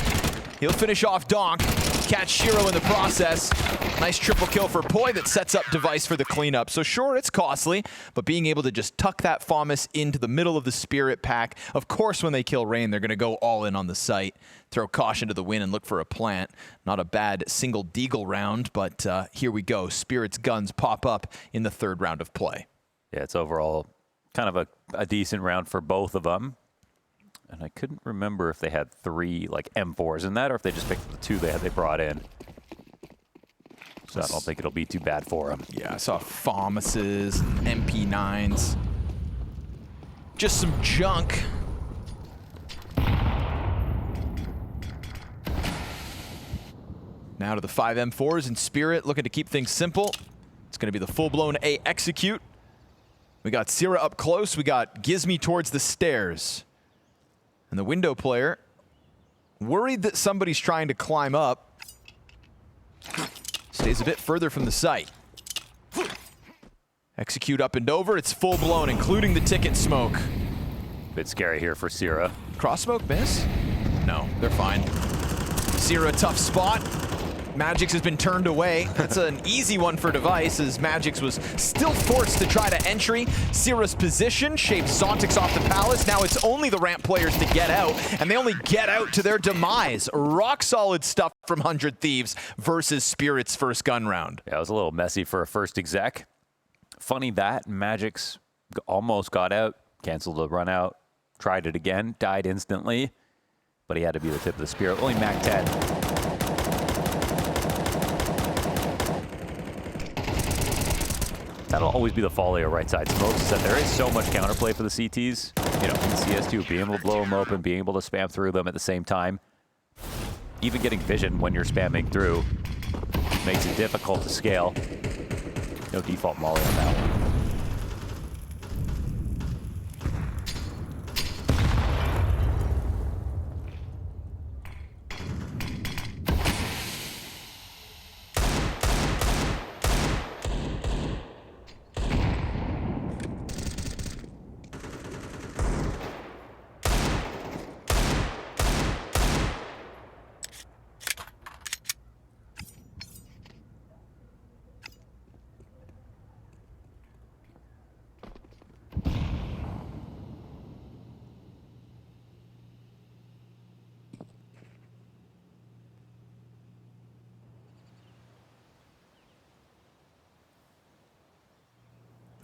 He'll finish off Donk. Catch Shiro in the process. Nice triple kill for Poi that sets up Device for the cleanup. So sure, it's costly, but being able to just tuck that Famas into the middle of the Spirit pack. Of course, when they kill Rain, they're gonna go all in on the site. Throw caution to the wind and look for a plant. Not a bad single deagle round, but here we go. Spirit's guns pop up in the third round of play. Yeah, it's overall kind of a decent round for both of them. And I couldn't remember if they had 3 like M4s in that, or if they just picked the 2 they brought in. So I don't think it'll be too bad for them. Yeah, I saw Famas's and MP9s. Just some junk. Now to the 5 M4s and Spirit looking to keep things simple. It's going to be the full-blown A execute. We got Sierra up close. We got Gizmy towards the stairs. And the window player, worried that somebody's trying to climb up, stays a bit further from the site. Execute up and over. It's full-blown, including the ticket smoke. Bit scary here for Sierra. Cross smoke miss? No, they're fine. Sierra, tough spot. Magix has been turned away. That's an easy one for Device, as Magix was still forced to try to entry. Sierra's position shapes Zontix off the palace. Now it's only the ramp players to get out, and they only get out to their demise. Rock solid stuff from 100 Thieves versus Spirit's first gun round. Yeah, it was a little messy for a first exec. Funny that Magix almost got out, canceled the run out, tried it again, died instantly, but he had to be the tip of the spear. Only Mac 10. That'll always be the folly of right side smokes, is that there is so much counterplay for the CTs. You know, in CS2, being able to blow them open, being able to spam through them at the same time. Even getting vision when you're spamming through makes it difficult to scale. No default molly on that one.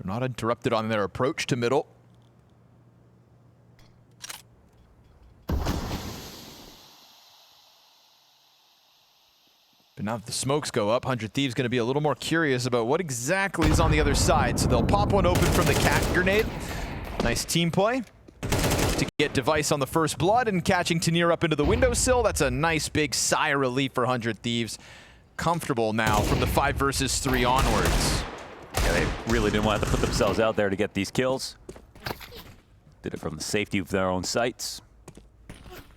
They're not interrupted on their approach to middle. But now that the smokes go up, 100 Thieves going to be a little more curious about what exactly is on the other side. So they'll pop one open from the cat grenade. Nice team play to get Device on the first blood and catching Tanir up into the windowsill. That's a nice big sigh of relief for 100 Thieves. Comfortable now from the 5 versus 3 onwards. Yeah, they really didn't want to put themselves out there to get these kills. Did it from the safety of their own sites.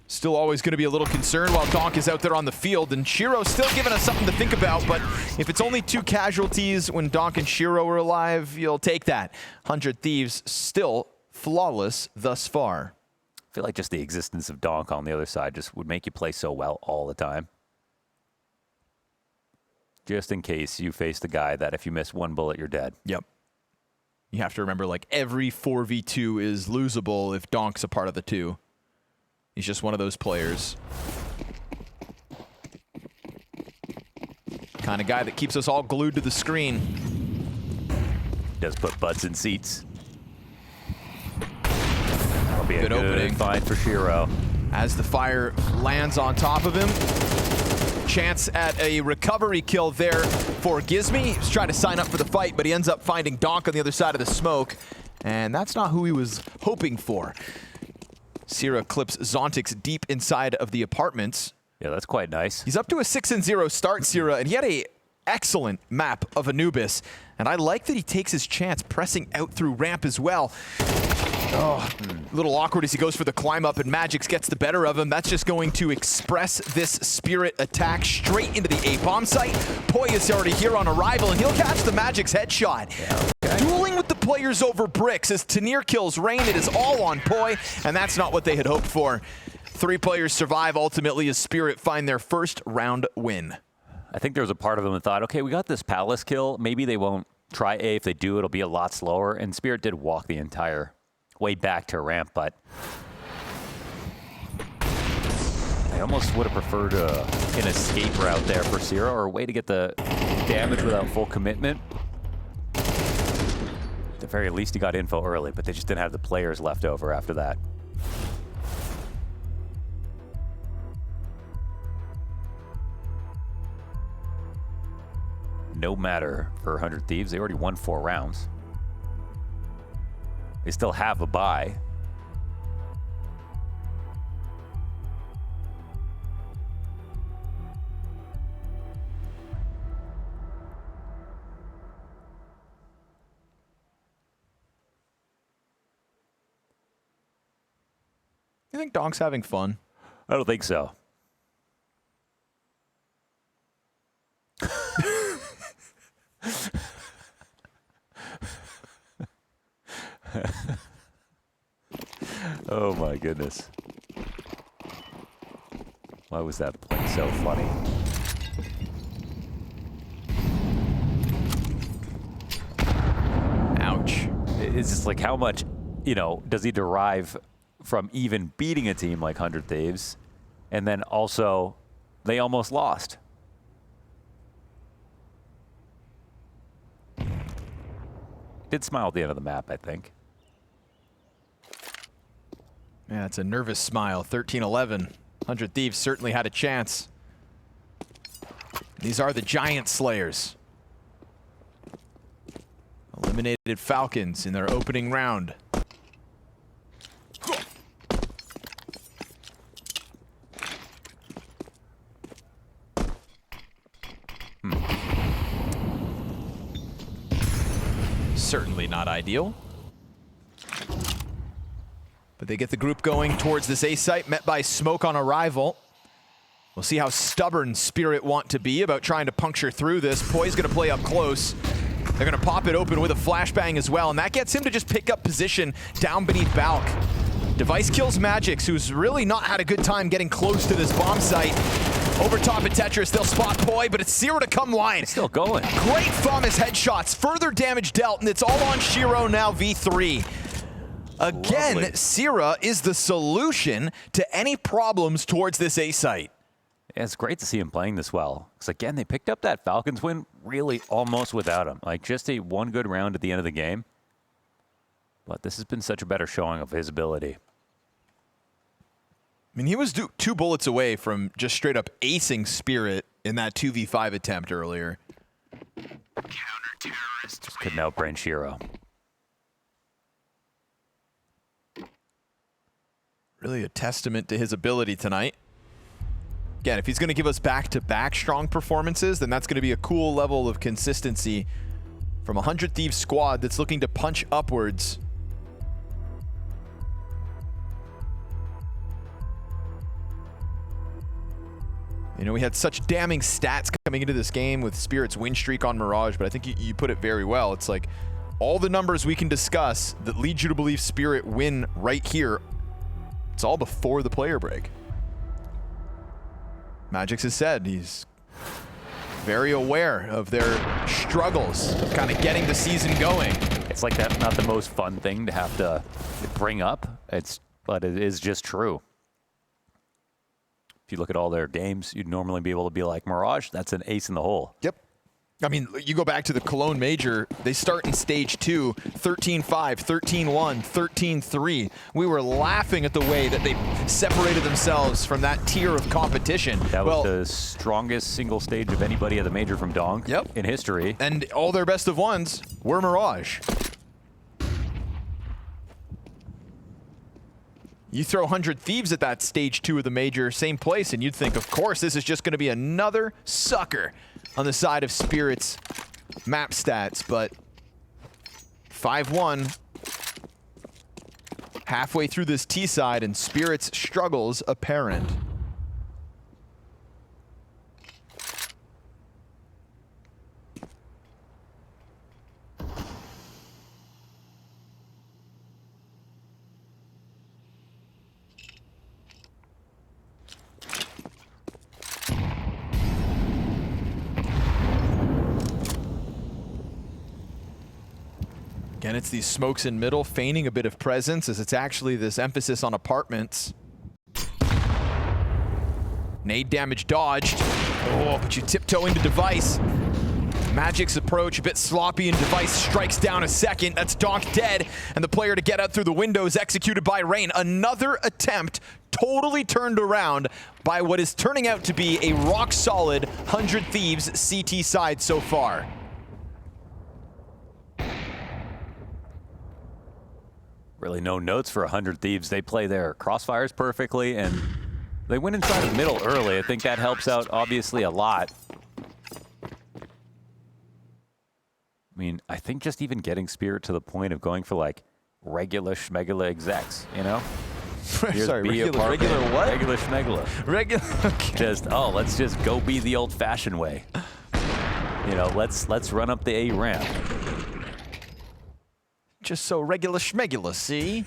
Still always going to be a little concerned while Donk is out there on the field, and Shiro's still giving us something to think about, but if it's only 2 casualties when Donk and Shiro are alive, you'll take that. 100 Thieves still flawless thus far. I feel like just the existence of Donk on the other side just would make you play so well all the time. Just in case you face the guy that if you miss 1 bullet, you're dead. Yep. You have to remember, like, every 4v2 is losable if Donk's a part of the 2. He's just one of those players. Kind of guy that keeps us all glued to the screen. Does put butts in seats. That'll be a good opening find for Shiro. As the fire lands on top of him. Chance at a recovery kill there for Gizmy. He's trying to sign up for the fight, but he ends up finding Donk on the other side of the smoke. And that's not who he was hoping for. Sierra clips Zontix deep inside of the apartments. Yeah, that's quite nice. He's up to a 6-0 start, Sierra, and he had a excellent map of Anubis. And I like that he takes his chance pressing out through ramp as well. Oh, a little awkward as he goes for the climb up and Magix gets the better of him. That's just going to express this Spirit attack straight into the A-bomb site. Poi is already here on arrival and he'll catch the Magix headshot. Yeah, okay. Dueling with the players over bricks as Tanir kills Rain. It is all on Poi, and that's not what they had hoped for. 3 players survive ultimately as Spirit find their first round win. I think there was a part of them that thought, okay, we got this Palace kill. Maybe they won't try A. If they do, it'll be a lot slower. And Spirit did walk the entire way back to ramp, but I almost would have preferred an escape route there for Sierra, or a way to get the damage without full commitment. At the very least, he got info early, but they just didn't have the players left over after that. No matter for 100 Thieves. They already won 4 rounds. They still have a bye. You think Donk's having fun? I don't think so. Oh my goodness. Why was that play so funny? Ouch. It's just like, how much, you know, does he derive from even beating a team like 100 Thieves? And then also, they almost lost. Did smile at the end of the map, I think. Yeah, it's a nervous smile. 13-11. 100 Thieves certainly had a chance. These are the Giant Slayers. Eliminated Falcons in their opening round. Certainly not ideal. But they get the group going towards this A site, met by smoke on arrival. We'll see how stubborn Spirit want to be about trying to puncture through this. Poi's gonna play up close. They're gonna pop it open with a flashbang as well, and that gets him to just pick up position down beneath Balk. Device kills Magix, who's really not had a good time getting close to this bomb site. Over top of Tetris, they'll spot Poi, but it's Zero to come wide. It's still going. Great Thomas headshots, further damage dealt, and it's all on Shiro now, V3. Again, Lovely. Sierra is the solution to any problems towards this A site. Yeah, it's great to see him playing this well. Because again, they picked up that Falcons win really almost without him. Like, just a one good round at the end of the game. But this has been such a better showing of his ability. I mean, he was 2 bullets away from just straight up acing Spirit in that 2v5 attempt earlier. Counter-terrorists Just couldn't outbrain Shiro. Really a testament to his ability tonight. Again, if he's going to give us back-to-back strong performances, then that's going to be a cool level of consistency from a 100 Thieves squad that's looking to punch upwards. You know, we had such damning stats coming into this game with Spirit's win streak on Mirage, but I think you put it very well. It's like all the numbers we can discuss that lead you to believe Spirit win right here. It's all before the player break. Magix has said he's very aware of their struggles of kind of getting the season going. It's like that's not the most fun thing to have to bring up. But it is just true. if you look at all their games, you'd normally be able to be like, Mirage, that's an ace in the hole. Yep. I mean, you go back to the Cologne Major, they start in stage 2, 13-5, 13-1, 13-3. We were laughing at the way that they separated themselves from that tier of competition. That was the strongest single stage of anybody at the Major from Donk in history. And all their best of ones were Mirage. You throw 100 Thieves at that stage 2 of the Major, same place, and you'd think, of course, this is just going to be another sucker on the side of Spirit's map stats, but 5-1 halfway through this T side, and Spirit's struggles apparent. Again, it's these smokes in middle, feigning a bit of presence as it's actually this emphasis on apartments. Nade damage dodged. Oh, but you tiptoe into Device. Magic's approach a bit sloppy, and Device strikes down a second. That's Donk dead, and the player to get out through the window is executed by Rain. Another attempt totally turned around by what is turning out to be a rock-solid 100 Thieves CT side so far. Really no notes for 100 Thieves. They play their crossfires perfectly, and they went inside of middle early. I think that helps out obviously a lot. I mean, I think just even getting Spirit to the point of going for like regular schmegula execs, you know? Sorry, regular what? Regular schmegula. Regular, okay. Just, let's just go be the old-fashioned way. You know, let's run up the A ramp. Just so regular schmegula, see?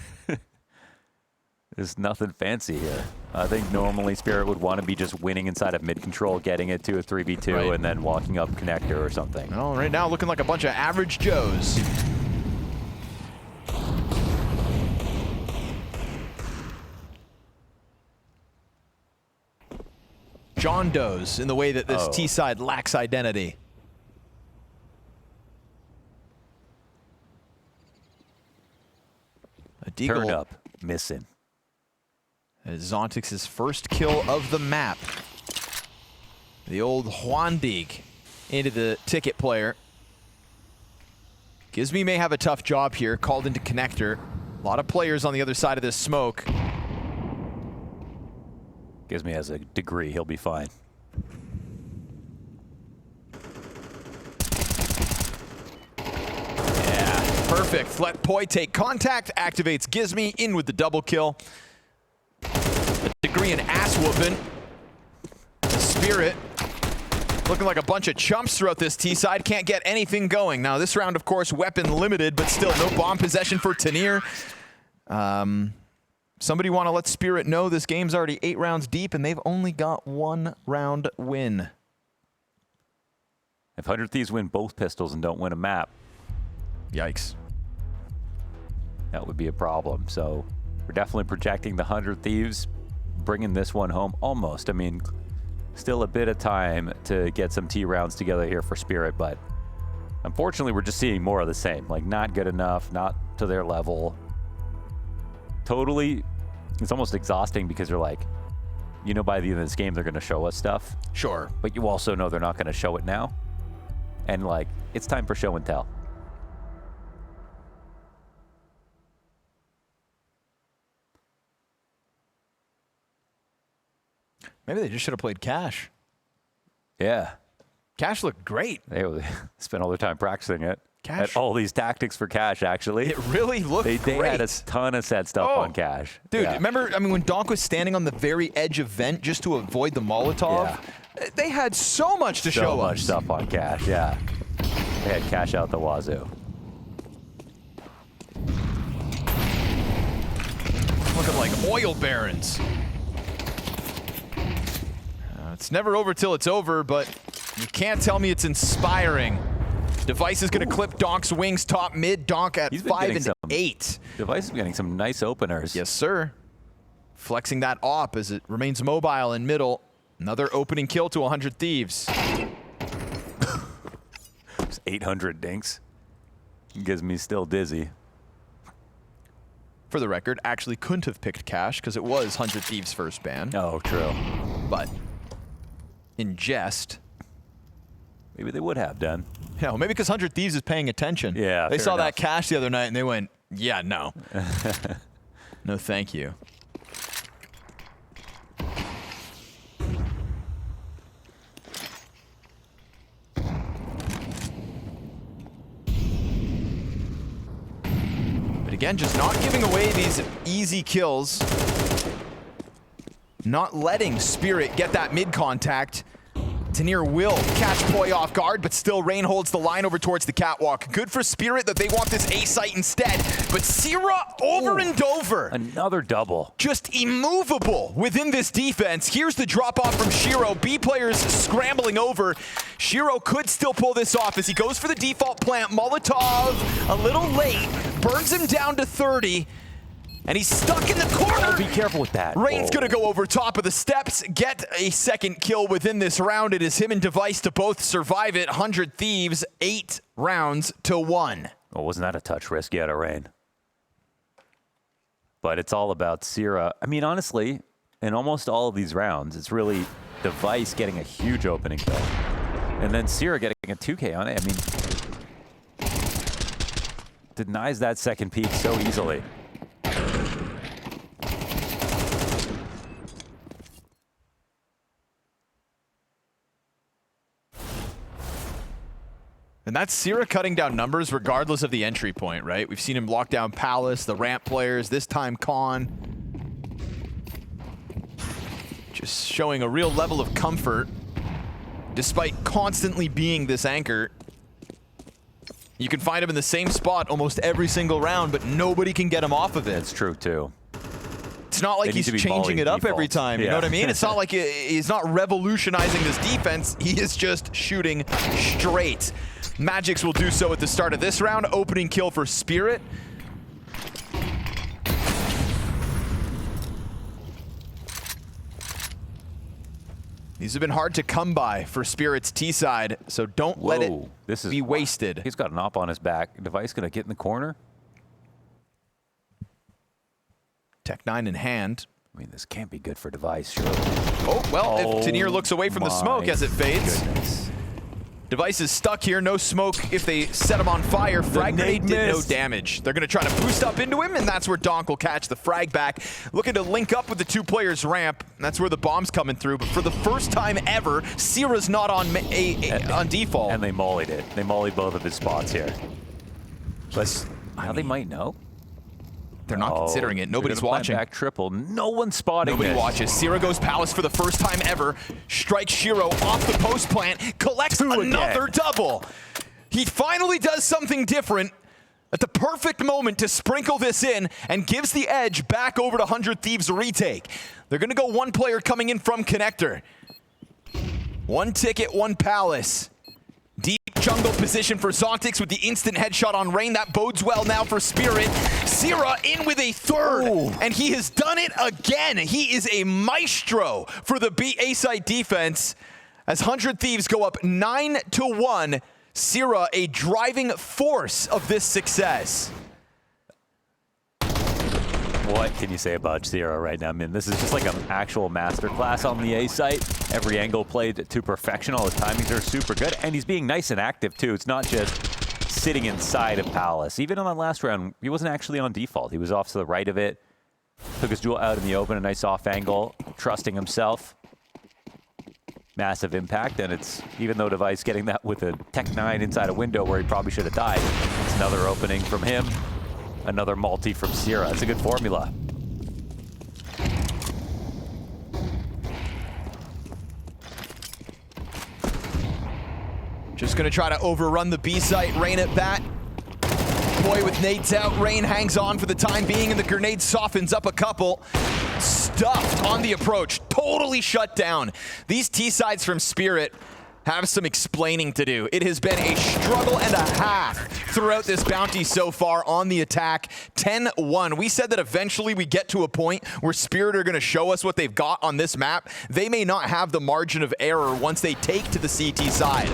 There's nothing fancy here. I think normally Spirit would want to be just winning inside of mid-control, getting it to a 3v2, and then walking up connector or something. Well, right now looking like a bunch of average Joes. John Does in the way that this T-side lacks identity. A Deagle. Turn up, missing. Zontix's first kill of the map. The old Juandig into the ticket player. Gizmy may have a tough job here, called into connector. A lot of players on the other side of this smoke. Gizmy has a degree, he'll be fine. Yeah, perfect. Let Poi take contact, activates Gizmy, in with the double kill. A degree in ass whooping. Spirit looking like a bunch of chumps throughout this T side. Can't get anything going. Now this round, of course, weapon limited, but still no bomb possession for Tanir. Somebody want to let Spirit know this game's already 8 rounds deep, and they've only got 1 round win. If 100 Thieves win both pistols and don't win a map, yikes. That would be a problem. So we're definitely projecting the 100 Thieves bringing this one home almost. I mean, still a bit of time to get some T rounds together here for Spirit, but unfortunately we're just seeing more of the same. Like, not good enough, not to their level. Totally, it's almost exhausting because you're like, you know, by the end of this game they're going to show us stuff. Sure. But you also know they're not going to show it now. And like, it's time for show and tell. Maybe they just should have played Cash. Yeah. Cash looked great. They spent all their time practicing it. Cash. Had all these tactics for Cash, actually. It really looked great. They had a ton of set stuff on Cash. Dude, remember, I mean, when Donk was standing on the very edge of vent just to avoid the Molotov? Yeah. They had so much to show us. So much stuff on Cash, yeah. They had Cash out the wazoo. Looking like oil barons. It's never over till it's over, but you can't tell me it's inspiring. Device is going to clip Donk's wings top mid. Donk at 5 and 8. Device is getting some nice openers. Yes, sir. flexing that op as it remains mobile in middle. Another opening kill to 100 Thieves. 800 dinks. Gives me still dizzy. For the record, actually couldn't have picked Cash because it was 100 Thieves' first ban. Oh, true. But in jest, Maybe they would have done. yeah, well, maybe because 100 Thieves is paying attention. Yeah, they fair saw enough. that Cash the other night and they went, yeah, no. No, thank you. But again, just not giving away these easy kills. Not letting Spirit get that mid contact. Tanir will catch Poi off guard, but still Rain holds the line over towards the catwalk. Good for Spirit that they want this A site instead. But Sierra over and over. Another double. Just immovable within this defense. Here's the drop off from Shiro. B players scrambling over. Shiro could still pull this off as he goes for the default plant. Molotov a little late, burns him down to 30. And he's stuck in the corner. Oh, be careful with that. Rain's gonna go over top of the steps, get a second kill within this round. It is him and Device to both survive it. 100 Thieves, 8 rounds to 1. Well, wasn't that a touch risky out of Rain? But it's all about Sierra. I mean, honestly, in almost all of these rounds, it's really Device getting a huge opening kill. And then Sierra getting a 2K on it. I mean, denies that second peek so easily. And that's Sierra cutting down numbers regardless of the entry point, right? We've seen him lock down Palace, the ramp players, this time Khan. Just showing a real level of comfort despite constantly being this anchor. You can find him in the same spot almost every single round, but nobody can get him off of it. That's true, too. It's not like he's changing it up every time, you know what I mean? It's not like he's not revolutionizing this defense. He is just shooting straight. Magics will do so at the start of this round. Opening kill for Spirit. These have been hard to come by for Spirit's T side, so don't let it be wasted. He's got an op on his back. Device gonna get in the corner. Tech9 in hand. I mean, this can't be good for Device, sure. Oh, well, if Tanir looks away from the smoke as it fades. Goodness. Device is stuck here, no smoke if they set him on fire. Frag grenade did no damage. They're gonna try to boost up into him, and that's where Donk will catch the frag back. Looking to link up with the 2 players ramp. That's where the bomb's coming through, but for the first time ever, Sierra's not on on default. And they mollied it. They mollied both of his spots here. But now they might know. They're not considering it. Nobody's watching. Back triple. No one's spotting Nobody this. watches. Sierra goes Palace for the first time ever. Strikes Shiro off the post plant. Collects another double. He finally does something different at the perfect moment to sprinkle this in and gives the edge back over to 100 Thieves retake. They're going to go 1 player coming in from connector. 1 ticket, 1 Palace. Deep jungle position for Zontics with the instant headshot on Rain. That bodes well now for Spirit. Sierra in with a 3rd, and he has done it again. He is a maestro for the A site defense as 100 Thieves go up 9-1. Sierra a driving force of this success. What can you say about Sierra right now? I mean, this is just like an actual masterclass on the A site. Every angle played to perfection. All his timings are super good, and he's being nice and active too. It's not just sitting inside of Palace. Even on the last round, he wasn't actually on default. He was off to the right of it. Took his duel out in the open, a nice off angle, trusting himself. Massive impact, and it's, even though Device getting that with a Tech9 inside a window where he probably should have died, it's another opening from him. Another multi from Sierra. It's a good formula. Just gonna try to overrun the B site. Rain at bat. Boy with nades out. Rain hangs on for the time being, and the grenade softens up a couple. Stuffed on the approach. Totally shut down. These T sides from Spirit have some explaining to do. It has been a struggle and a half throughout this bounty so far on the attack. 10-1. We said that eventually we get to a point where Spirit are going to show us what they've got on this map. They may not have the margin of error once they take to the CT side.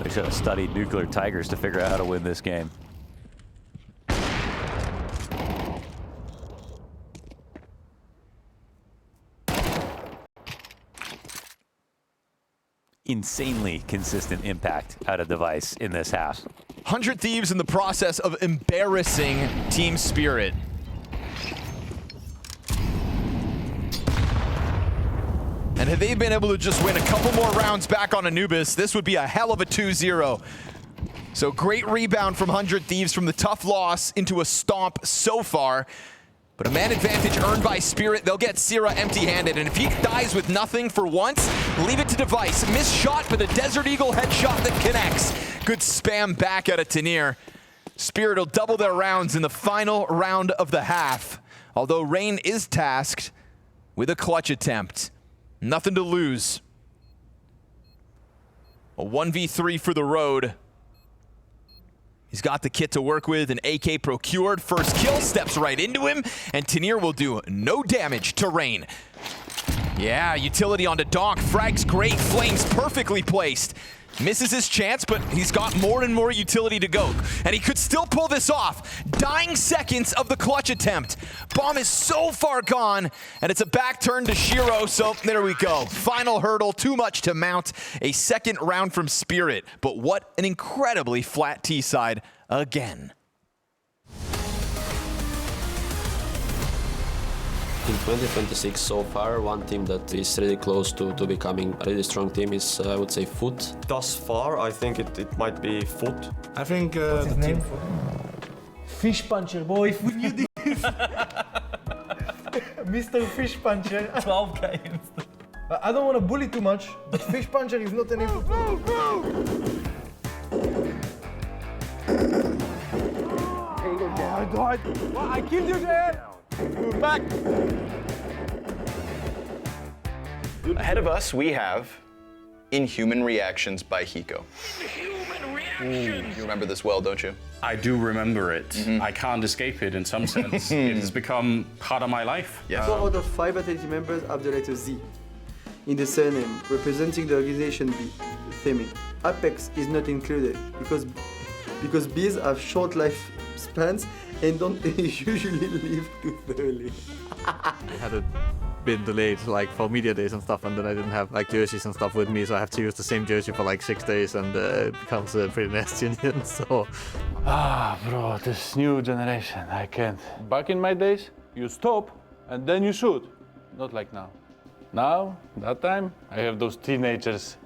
They should have studied Nuclear Tigers to figure out how to win this game. Insanely consistent impact out of Device in this half. 100 Thieves in the process of embarrassing Team Spirit. And had they been able to just win a couple more rounds back on Anubis, this would be a hell of a 2-0. So great rebound from 100 Thieves from the tough loss into a stomp so far. But a man advantage earned by Spirit. They'll get Sierra empty-handed. And if he dies with nothing for once, leave it to Device. Missed shot, but a Desert Eagle headshot that connects. Good spam back out of Tanir. Spirit will double their rounds in the final round of the half. Although Rain is tasked with a clutch attempt. Nothing to lose. A 1v3 for the road. He's got the kit to work with, an AK procured. First kill, steps right into him, and Tanir will do no damage to Rain. Yeah, utility onto Donk. Frag's great, flames perfectly placed. Misses his chance, but he's got more and more utility to go. And he could still pull this off. Dying seconds of the clutch attempt. Bomb is so far gone, and it's a back turn to Shiro, so there we go. Final hurdle, too much to mount. A second round from Spirit, but what an incredibly flat T-side again. In 2026 so far, one team that is really close to becoming a really strong team is, I would say, Foot. Thus far, I think it might be Foot. I think the team... Fish Puncher, boy, if we knew this! Mr. Fish Puncher. 12 games. I don't want to bully too much, but Fish Puncher is not an able I died! Well, I killed you there! Move back! Ahead of us, we have Inhuman Reactions by Hiko. Human reactions. You remember this well, don't you? I do remember it. I can't escape it in some sense. It has become part of my life. Yes. 4 out of 5 fatality members have the letter Z in the surname, representing the organization B theming. Apex is not included because bees have short life spans and don't usually live too early. It had been delayed like for media days and stuff, and then I didn't have like jerseys and stuff with me, so I have to use the same jersey for like 6 days, and it becomes pretty nasty in the end. So bro, this new generation, I can't. Back in my days, you stop and then you shoot, not like now. Now, that time, I have those teenagers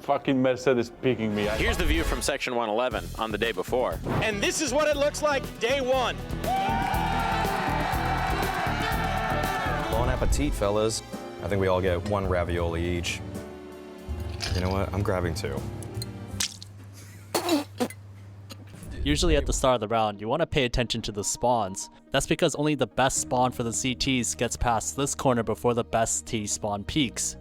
fucking Mercedes picking me. Here's the view from Section 111 on the day before. And this is what it looks like day one. Bon appetit, fellas. I think we all get 1 ravioli each. You know what? I'm grabbing 2. Usually at the start of the round, you want to pay attention to the spawns. That's because only the best spawn for the CTs gets past this corner before the best T spawn peaks.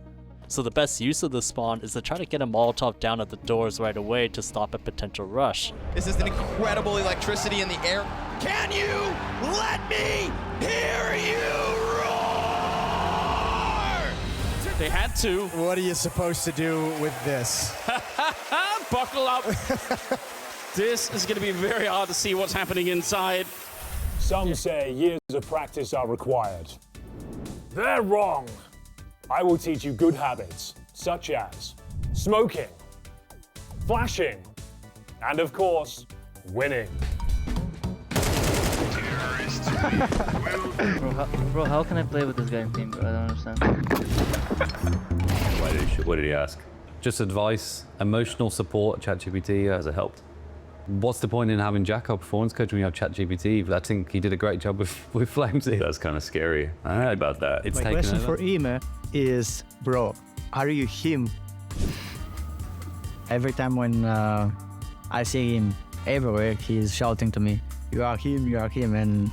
So the best use of the spawn is to try to get a Molotov down at the doors right away to stop a potential rush. This is an incredible electricity in the air. Can you let me hear you roar? They had to. What are you supposed to do with this? Buckle up. This is going to be very hard to see what's happening inside. Some say years of practice are required. They're wrong. I will teach you good habits, such as smoking, flashing, and of course, winning. Bro, how can I play with this guy in team, bro? I don't understand. What did he ask? Just advice, emotional support, ChatGPT has it helped. What's the point in having Jack, our performance coach, when you have ChatGPT? But I think he did a great job with Flamesy. That's kind of scary. I heard about that. It's My taken question over. for Ime is, bro, are you him? Every time when I see him everywhere, he's shouting to me, you are him, and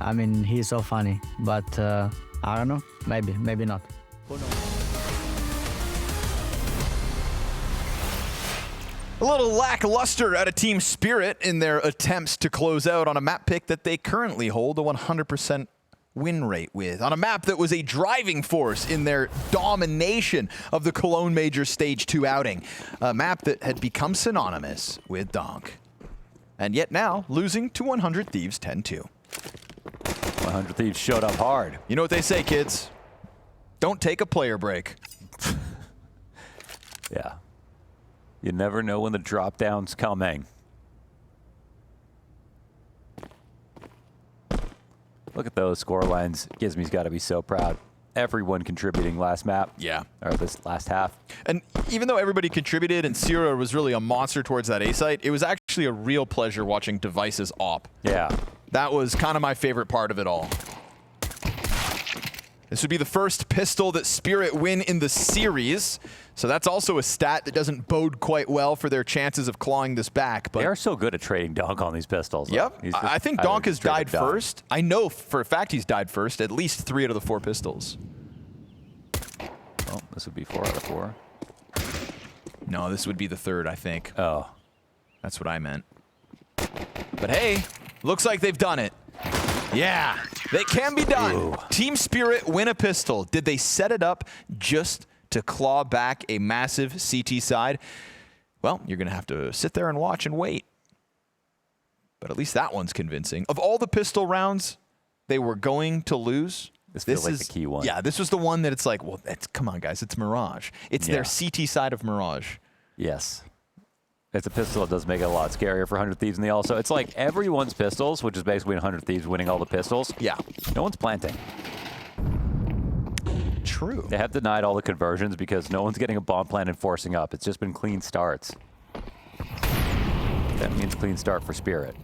I mean, he's so funny. But I don't know, maybe not. Who knows? A little lackluster out of Team Spirit in their attempts to close out on a map pick that they currently hold a 100% win rate with. On a map that was a driving force in their domination of the Cologne Major Stage 2 outing. A map that had become synonymous with Donk. And yet now, losing to 100 Thieves 10-2. 100 Thieves showed up hard. You know what they say, kids? Don't take a player break. Yeah. You never know when the drop down's coming. Look at those score lines. Gizmy's got to be so proud. Everyone contributing last map. Yeah. Or this last half. And even though everybody contributed and Sierra was really a monster towards that A site, it was actually a real pleasure watching Device's op. Yeah. That was kind of my favorite part of it all. This would be the first pistol that Spirit win in the series. So that's also a stat that doesn't bode quite well for their chances of clawing this back. But they are so good at trading Donk on these pistols. Yep. I think Donk has died first. I know for a fact he's died first, at least 3 out of the 4 pistols. Well, this would be 4 out of 4. No, this would be the 3rd, I think. Oh. That's what I meant. But hey, looks like they've done it. Yeah, they can be done. Ooh. Team Spirit win a pistol. Did they set it up just to claw back a massive CT side? Well, you're going to have to sit there and watch and wait. But at least that one's convincing. Of all the pistol rounds they were going to lose, this feels like the key one. Yeah, this was the one that it's like, well, come on, guys, it's Mirage. It's their CT side of Mirage. Yes. It's a pistol that does make it a lot scarier for 100 Thieves, and they also, it's like everyone's pistols, which is basically 100 Thieves winning all the pistols. Yeah. No one's planting. True. They have denied all the conversions because no one's getting a bomb plant and forcing up. It's just been clean starts. That means clean start for Spirit.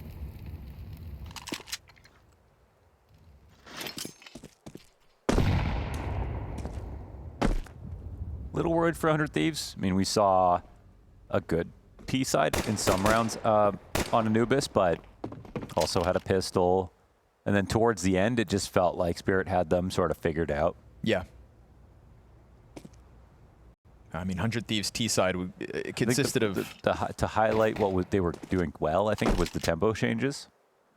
Little worried for 100 Thieves. I mean, we saw a good P side in some rounds on Anubis, but also had a pistol. And then towards the end, it just felt like Spirit had them sort of figured out. Yeah. I mean, 100 Thieves T side consisted of... to highlight what they were doing well, I think it was the tempo changes.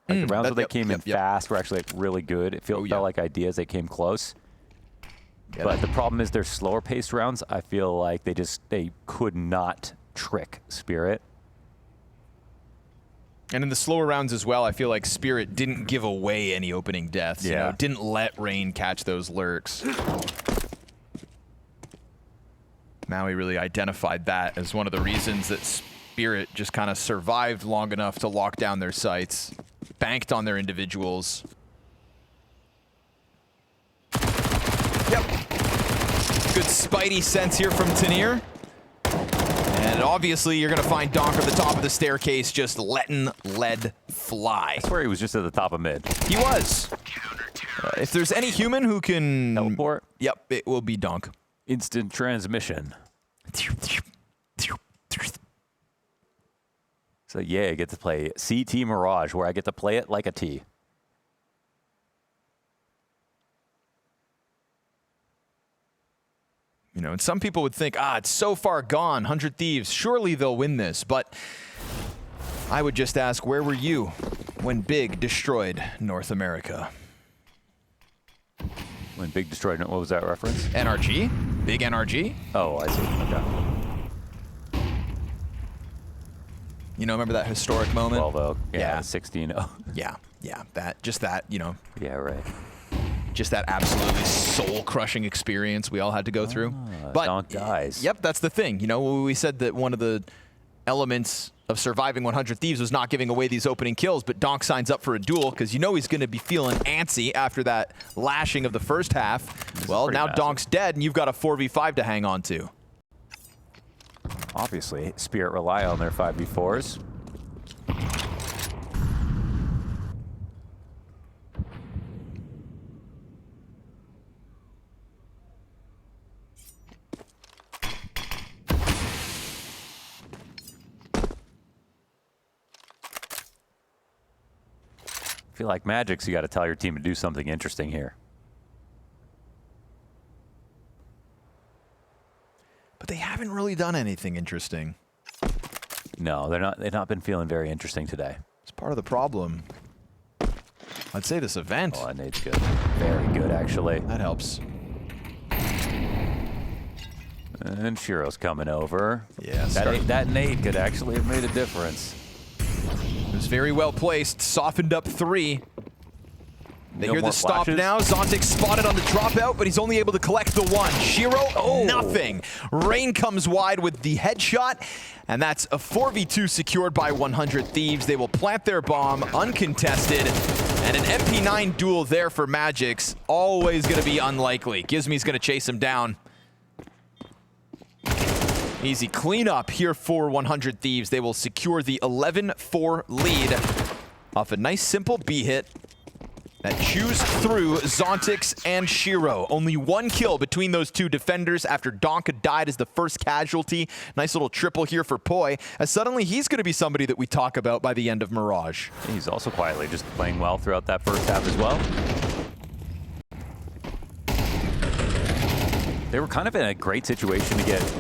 Like the rounds where they came in fast were actually like really good. It felt like ideas, they came close. Yeah, but the problem is their slower paced rounds, I feel like they could not trick Spirit. And in the slower rounds as well, I feel like Spirit didn't give away any opening deaths. You know, didn't let Rain catch those lurks. Maui really identified that as one of the reasons that Spirit just kind of survived long enough to lock down their sights, banked on their individuals. Yep. Good spidey sense here from Tanir. And obviously, you're going to find Donk at the top of the staircase just letting lead fly. I swear he was just at the top of mid. He was. If there's any human who can... teleport? Yep, it will be Donk. Instant transmission. So yeah, I get to play CT Mirage, where I get to play it like a T. You know, and some people would think, it's so far gone, 100 Thieves, surely they'll win this. But I would just ask, where were you when Big destroyed North America? When Big destroyed, what was that reference? NRG? Big NRG? Oh, I see. Okay. You know, remember that historic moment? 12-0. Yeah, 16-0. Yeah, just that, you know. Yeah, right. Just that absolutely soul-crushing experience we all had to go through. But Donk dies. Yep, that's the thing. You know, we said that one of the elements of surviving 100 Thieves was not giving away these opening kills, but Donk signs up for a duel because you know he's going to be feeling antsy after that lashing of the first half. Well, now massive. Donk's dead, and you've got a 4v5 to hang on to. Obviously, Spirit rely on their 5v4s. I feel like Magic's, you got to tell your team to do something interesting here. But they haven't really done anything interesting. No, they've not been feeling very interesting today. It's part of the problem. I'd say this event. Oh, that nade's good. Very good, actually. That helps. And Shiro's coming over. Yeah, that nade could actually have made a difference. It was very well placed. Softened up 3. They hear the stop flashes? now. Zontic spotted on the dropout, but he's only able to collect the 1. Shiro, nothing. Rain comes wide with the headshot, and that's a 4v2 secured by 100 Thieves. They will plant their bomb uncontested, and an MP9 duel there for Magix. Always going to be unlikely. Gizme's going to chase him down. Easy cleanup here for 100 Thieves. They will secure the 11-4 lead off a nice simple B hit that chews through Zontix and Shiro. Only 1 kill between those 2 defenders after Donk had died as the first casualty. Nice little triple here for Poi, as suddenly he's going to be somebody that we talk about by the end of Mirage. He's also quietly just playing well throughout that first half as well. They were kind of in a great situation to get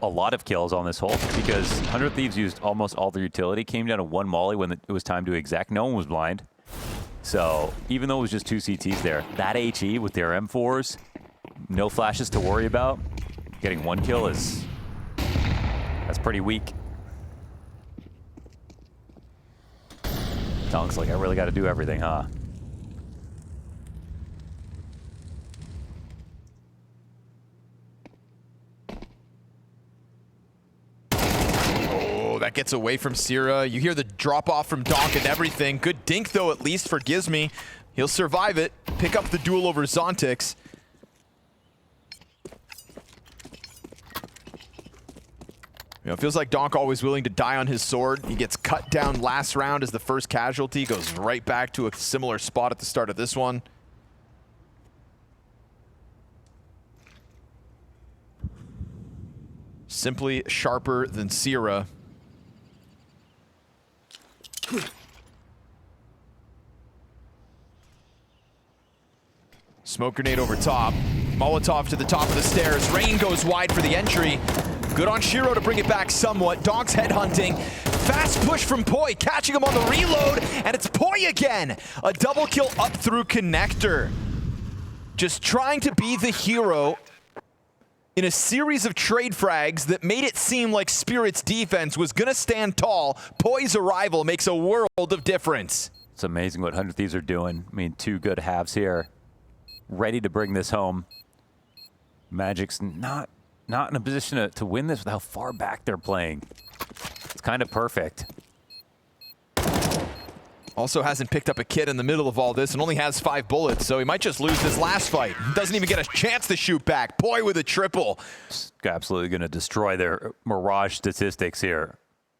a lot of kills on this hole because 100 Thieves used almost all their utility, came down to 1 molly when it was time to exec. No one was blind. So even though it was just 2 CTs there, that HE with their M4s, no flashes to worry about, getting 1 kill that's pretty weak. Donk's like, I really got to do everything, huh? That gets away from Sierra. You hear the drop off from Donk and everything. Good dink though, at least for Gizme. He'll survive it. Pick up the duel over Zontix. You know, it feels like Donk always willing to die on his sword. He gets cut down last round as the first casualty. Goes right back to a similar spot at the start of this one. Simply sharper than Sierra. Smoke grenade over top. Molotov to the top of the stairs. Rain goes wide for the entry. Good on Shiro to bring it back somewhat. Donk's headhunting. Fast push from Poi, catching him on the reload, and it's Poi again. A double kill up through connector. Just trying to be the hero in a series of trade frags that made it seem like Spirit's defense was going to stand tall. Poi's arrival makes a world of difference. It's amazing what 100 Thieves are doing. I mean, 2 good halves here. Ready to bring this home. Magic's not in a position to win this with how far back they're playing. It's kind of perfect. Also hasn't picked up a kit in the middle of all this and only has 5 bullets, so he might just lose this last fight. Doesn't even get a chance to shoot back. Poi with a triple. Absolutely going to destroy their Mirage statistics here.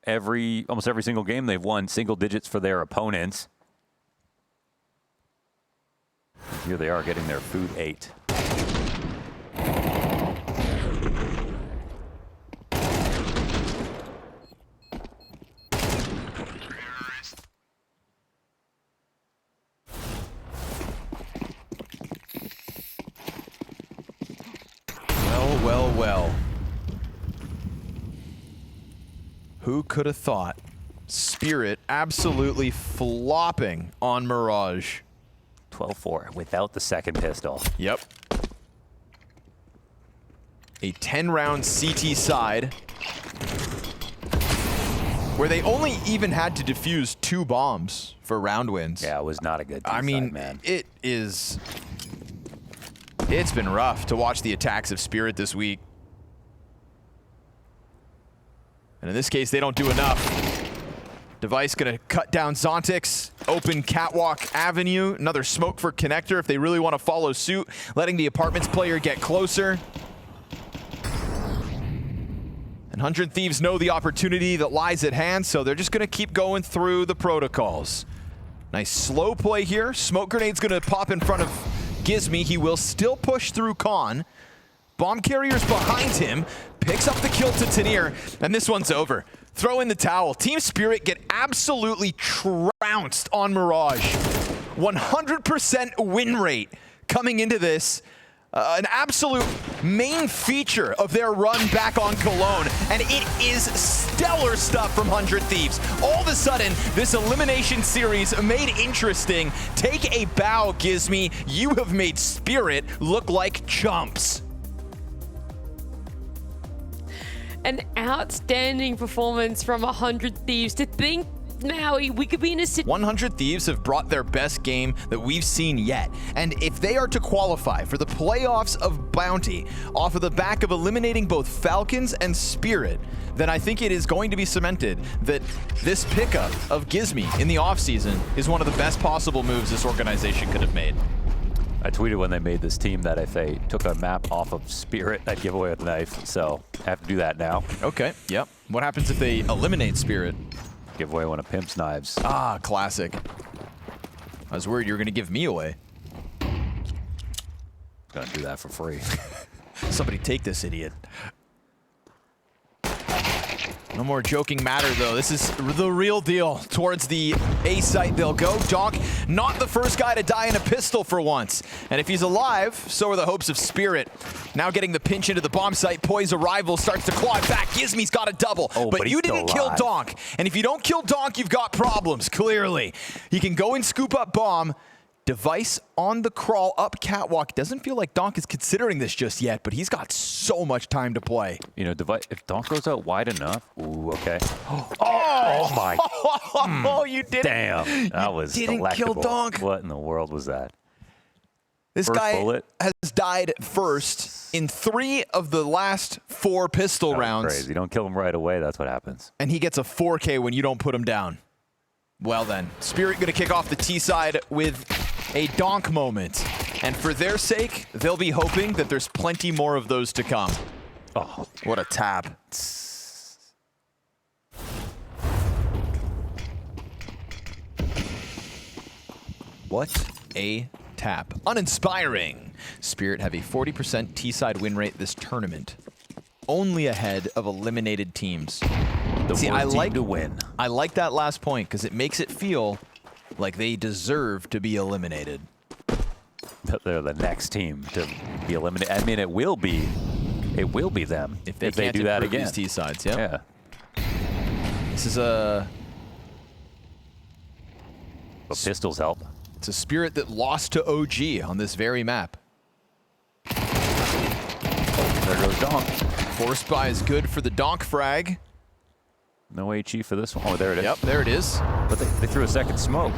Almost every single game they've won single digits for their opponents. Here they are getting their food 8. Well. Who could have thought? Spirit absolutely flopping on Mirage. 12-4 without the second pistol. Yep. A 10-round CT side where they only even had to defuse 2 bombs for round wins. Yeah, it was not a good I mean, man. It's been rough to watch the attacks of Spirit this week. And in this case, they don't do enough. Device gonna cut down Zontix, open Catwalk Avenue, another smoke for Connector if they really want to follow suit, letting the Apartments player get closer. And 100 Thieves know the opportunity that lies at hand, so they're just gonna keep going through the protocols. Nice slow play here. Smoke grenade's gonna pop in front of Gizme. He will still push through Khan. Bomb carrier's behind him, picks up the kill to Tanir, and this one's over. Throw in the towel. Team Spirit get absolutely trounced on Mirage. 100% win rate coming into this. An absolute main feature of their run back on Cologne, and it is stellar stuff from 100 Thieves. All of a sudden, this elimination series made interesting. Take a bow, Gizmy. You have made Spirit look like chumps. An outstanding performance from 100 Thieves. To think now we could be in a 100 Thieves have brought their best game that we've seen yet. And if they are to qualify for the playoffs of Bounty off of the back of eliminating both Falcons and Spirit, then I think it is going to be cemented that this pickup of Gizmy in the offseason is one of the best possible moves this organization could have made. I tweeted when they made this team that if they took a map off of Spirit, I'd give away a knife. So I have to do that now. Okay, yep. What happens if they eliminate Spirit? Give away one of Pimp's knives. Ah, classic. I was worried you were going to give me away. Gonna do that for free. Somebody take this idiot. No more joking matter, though. This is the real deal. Towards the A site they'll go. Donk, not the first guy to die in a pistol for once. And if he's alive, so are the hopes of Spirit. Now getting the pinch into the bomb site. Poise arrival starts to claw it back. Gizmy's got a double. Oh, but you didn't kill Donk. And if you don't kill Donk, you've got problems, clearly. He can go and scoop up bomb. Device on the crawl up catwalk. Doesn't feel like Donk is considering this just yet, but he's got so much time to play. You know, if Donk goes out wide enough, ooh, okay. Oh my! Oh, you didn't. Damn, that was didn't delectable. kill Donk. What in the world was that? This First guy bullet? has died first in 3 of the last 4 pistol rounds. Crazy. You don't kill him right away. That's what happens. And he gets a 4K when you don't put him down. Well then, Spirit going to kick off the T side with a Donk moment. And for their sake, they'll be hoping that there's plenty more of those to come. Oh, what a tap. What a tap. Uninspiring. Spirit have a 40% T-side win rate this tournament. Only ahead of eliminated teams. I like to win. I like that last point because it makes it feel like they deserve to be eliminated. They're the next team to be eliminated. I mean, it will be them if they do that again. These T-sides, yeah. This is But pistols help. It's a Spirit that lost to OG on this very map. There goes Donk. Force buy is good for the Donk frag. No HE for this one. Oh, there it is. Yep, there it is. But they threw a second smoke.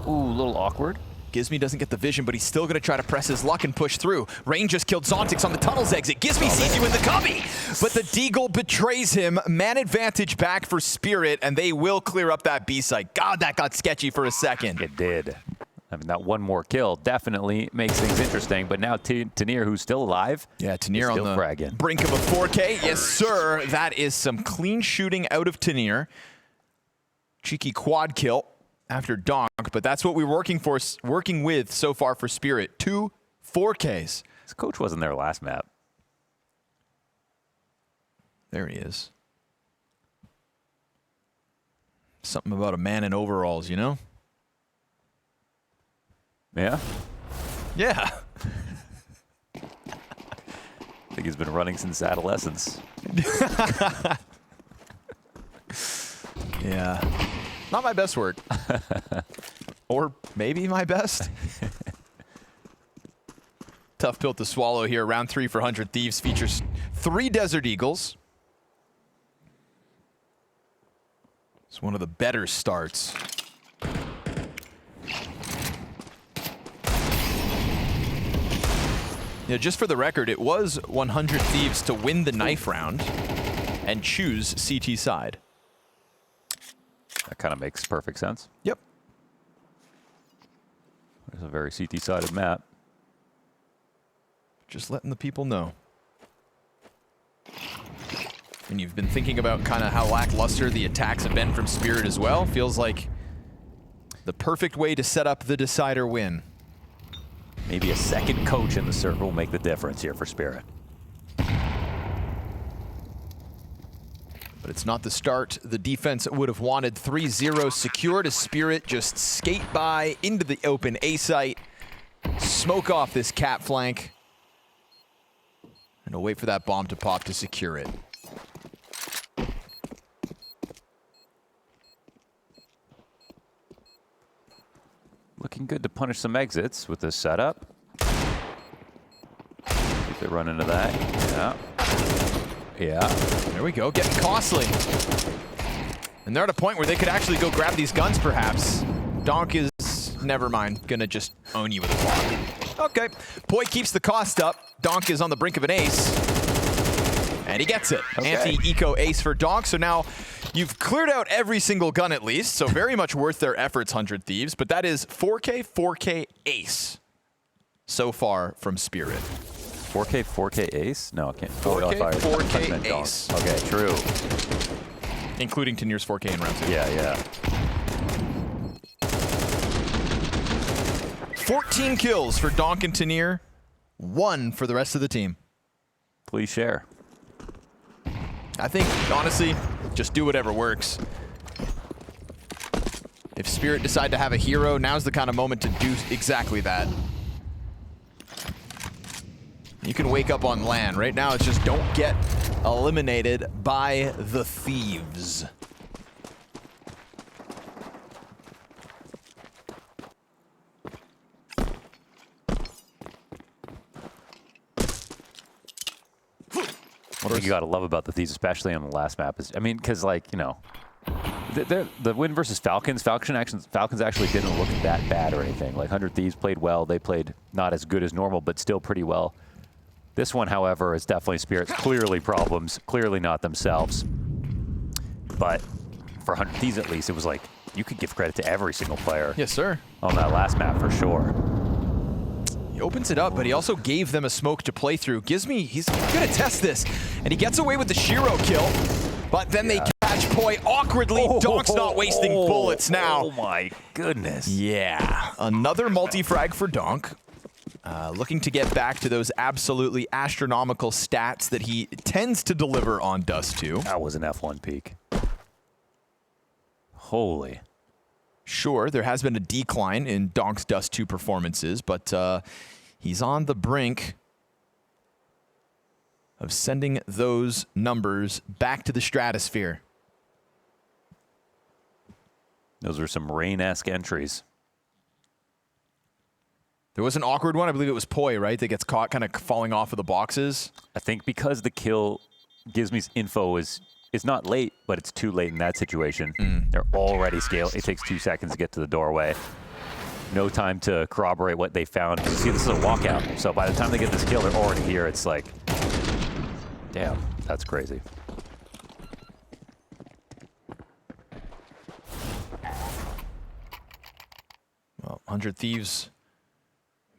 Ooh, a little awkward. Gizmy doesn't get the vision, but he's still going to try to press his luck and push through. Rain just killed Zontix on the tunnel's exit. Gizmy sees you in the cubby, but the Deagle betrays him. Man advantage back for Spirit, and they will clear up that B site. God, that got sketchy for a second. It did. I mean, that one more kill definitely makes things interesting, but now Tanir, who's still alive, yeah, Tanir on the fragging. Brink of a 4K. Yes, sir. That is some clean shooting out of Tanir. Cheeky quad kill after Donk, but that's what we're working with so far for Spirit. 2 4Ks. His coach wasn't there last map. There he is. Something about a man in overalls, you know? Yeah? Yeah. I think he's been running since adolescence. Yeah. Not my best word. Or maybe my best. Tough pill to swallow here. Round 3 for 100 Thieves features 3 Desert Eagles. It's one of the better starts. Yeah, just for the record, it was 100 Thieves to win the knife round and choose CT side. That kind of makes perfect sense. Yep. There's a very CT-sided map. Just letting the people know. And you've been thinking about kind of how lackluster the attacks have been from Spirit as well. Feels like the perfect way to set up the decider win. Maybe a second coach in the circle will make the difference here for Spirit. But it's not the start the defense would have wanted. 3-0 secured as Spirit just skate by into the open A site. Smoke off this cap flank. And he'll wait for that bomb to pop to secure it. Looking good to punish some exits with this setup. If they run into that. Yeah. Yeah. There we go, getting costly. And they're at a point where they could actually go grab these guns, perhaps. Donk is, never mind, gonna just own you with a block. Okay, Poi keeps the cost up. Donk is on the brink of an ace. And he gets it. Okay. Anti-eco ace for Donk. So now you've cleared out every single gun at least. So very much worth their efforts, 100 Thieves. But that is 4K ace so far from Spirit. 4K ace? No, I can't. 4K ace. Okay, true. Including Tanir's 4K in round 2. Yeah, yeah. 14 kills for Donk and Tanir. 1 for the rest of the team. Please share. I think, honestly, just do whatever works. If Spirit decide to have a hero, now's the kind of moment to do exactly that. You can wake up on LAN. Right now, it's just don't get eliminated by the Thieves. What do you gotta love about the Thieves, especially on the last map, is, I mean, because, like, you know, the win versus Falcons actually didn't look that bad or anything. Like, 100 Thieves played well. They played not as good as normal, but still pretty well. This one, however, is definitely Spirit's clearly problems, clearly not themselves. But for 100 Thieves, at least, it was like, you could give credit to every single player. Yes, sir. On that last map, for sure. He opens it up, but he also gave them a smoke to play through. He's gonna test this, and he gets away with the Shiro kill, but then they catch Poi awkwardly. Donk's not wasting bullets now. Oh my goodness. Yeah, another multi-frag for Donk. Looking to get back to those absolutely astronomical stats that he tends to deliver on Dust 2. That was an F1 peak. Holy. Sure, there has been a decline in Donk's Dust 2 performances, but he's on the brink of sending those numbers back to the stratosphere. Those are some Rain-esque entries. There was an awkward one. I believe it was Poi, right? That gets caught kind of falling off of the boxes. I think because the kill gives me info is not late, but it's too late in that situation. They're already scaled. It takes 2 seconds to get to the doorway. No time to corroborate what they found. You see, this is a walkout. So by the time they get this kill, they're already here. It's like, damn, that's crazy. Well, 100 Thieves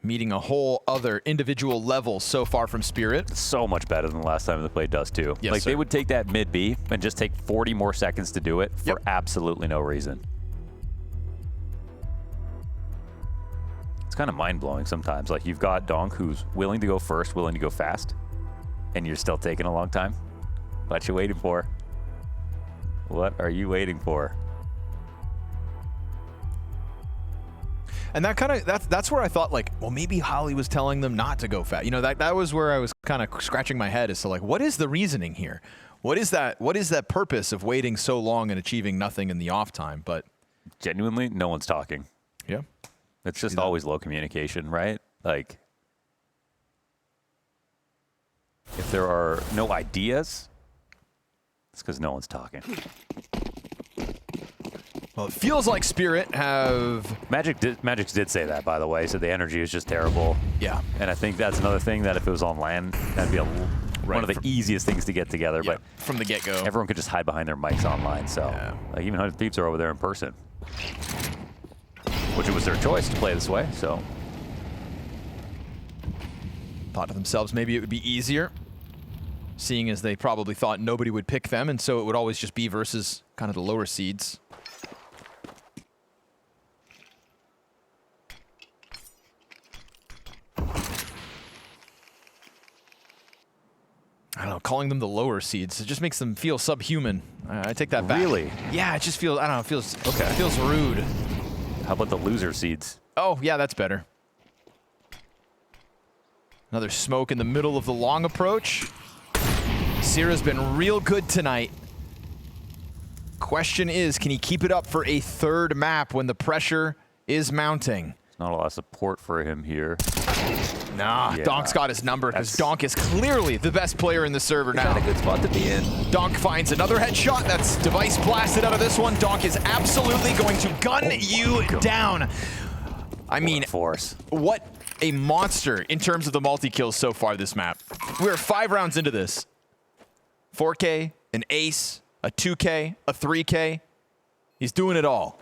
meeting a whole other individual level so far from Spirit. So much better than the last time they played Dust 2. Yes, like, sir. they would take that mid B and just take 40 more seconds to do it for absolutely no reason. It's kind of mind-blowing sometimes. Like, you've got Donk, who's willing to go first, willing to go fast, and you're still taking a long time. What you waiting for? What are you waiting for? And that kind of that's where I thought, like, well, maybe Holly was telling them not to go fast. You know, that was where I was kind of scratching my head as to, like, what is the reasoning here? What is that purpose of waiting so long and achieving nothing in the off time? But genuinely, no one's talking. Yeah. It's just always low communication, right? Like, if there are no ideas, it's because no one's talking. Well, it feels like Spirit have... Magic did say that, by the way. So the energy is just terrible. Yeah. And I think that's another thing that if it was on LAN, that'd be one of the easiest things to get together. Yeah, but from the get-go. Everyone could just hide behind their mics online. So like, even 100 Thieves are over there in person. Which it was their choice to play this way, so. Thought to themselves maybe it would be easier, seeing as they probably thought nobody would pick them, and so it would always just be versus kind of the lower seeds. I don't know, calling them the lower seeds, it just makes them feel subhuman. I take that back. Really? Yeah, it just feels, I don't know, it feels rude. How about the loser seeds? Oh, yeah, that's better. Another smoke in the middle of the long approach. Sierra's been real good tonight. Question is, can he keep it up for a third map when the pressure is mounting? Not a lot of support for him here. Nah, Yeah. Donk's got his number because Donk is clearly the best player in the server now. Not a good spot to be in. Donk finds another headshot. That's Device blasted out of this one. Donk is absolutely going to gun you down. I mean, force. What a monster in terms of the multi-kills so far this map. We're 5 rounds into this. 4K, an ace, a 2K, a 3K. He's doing it all.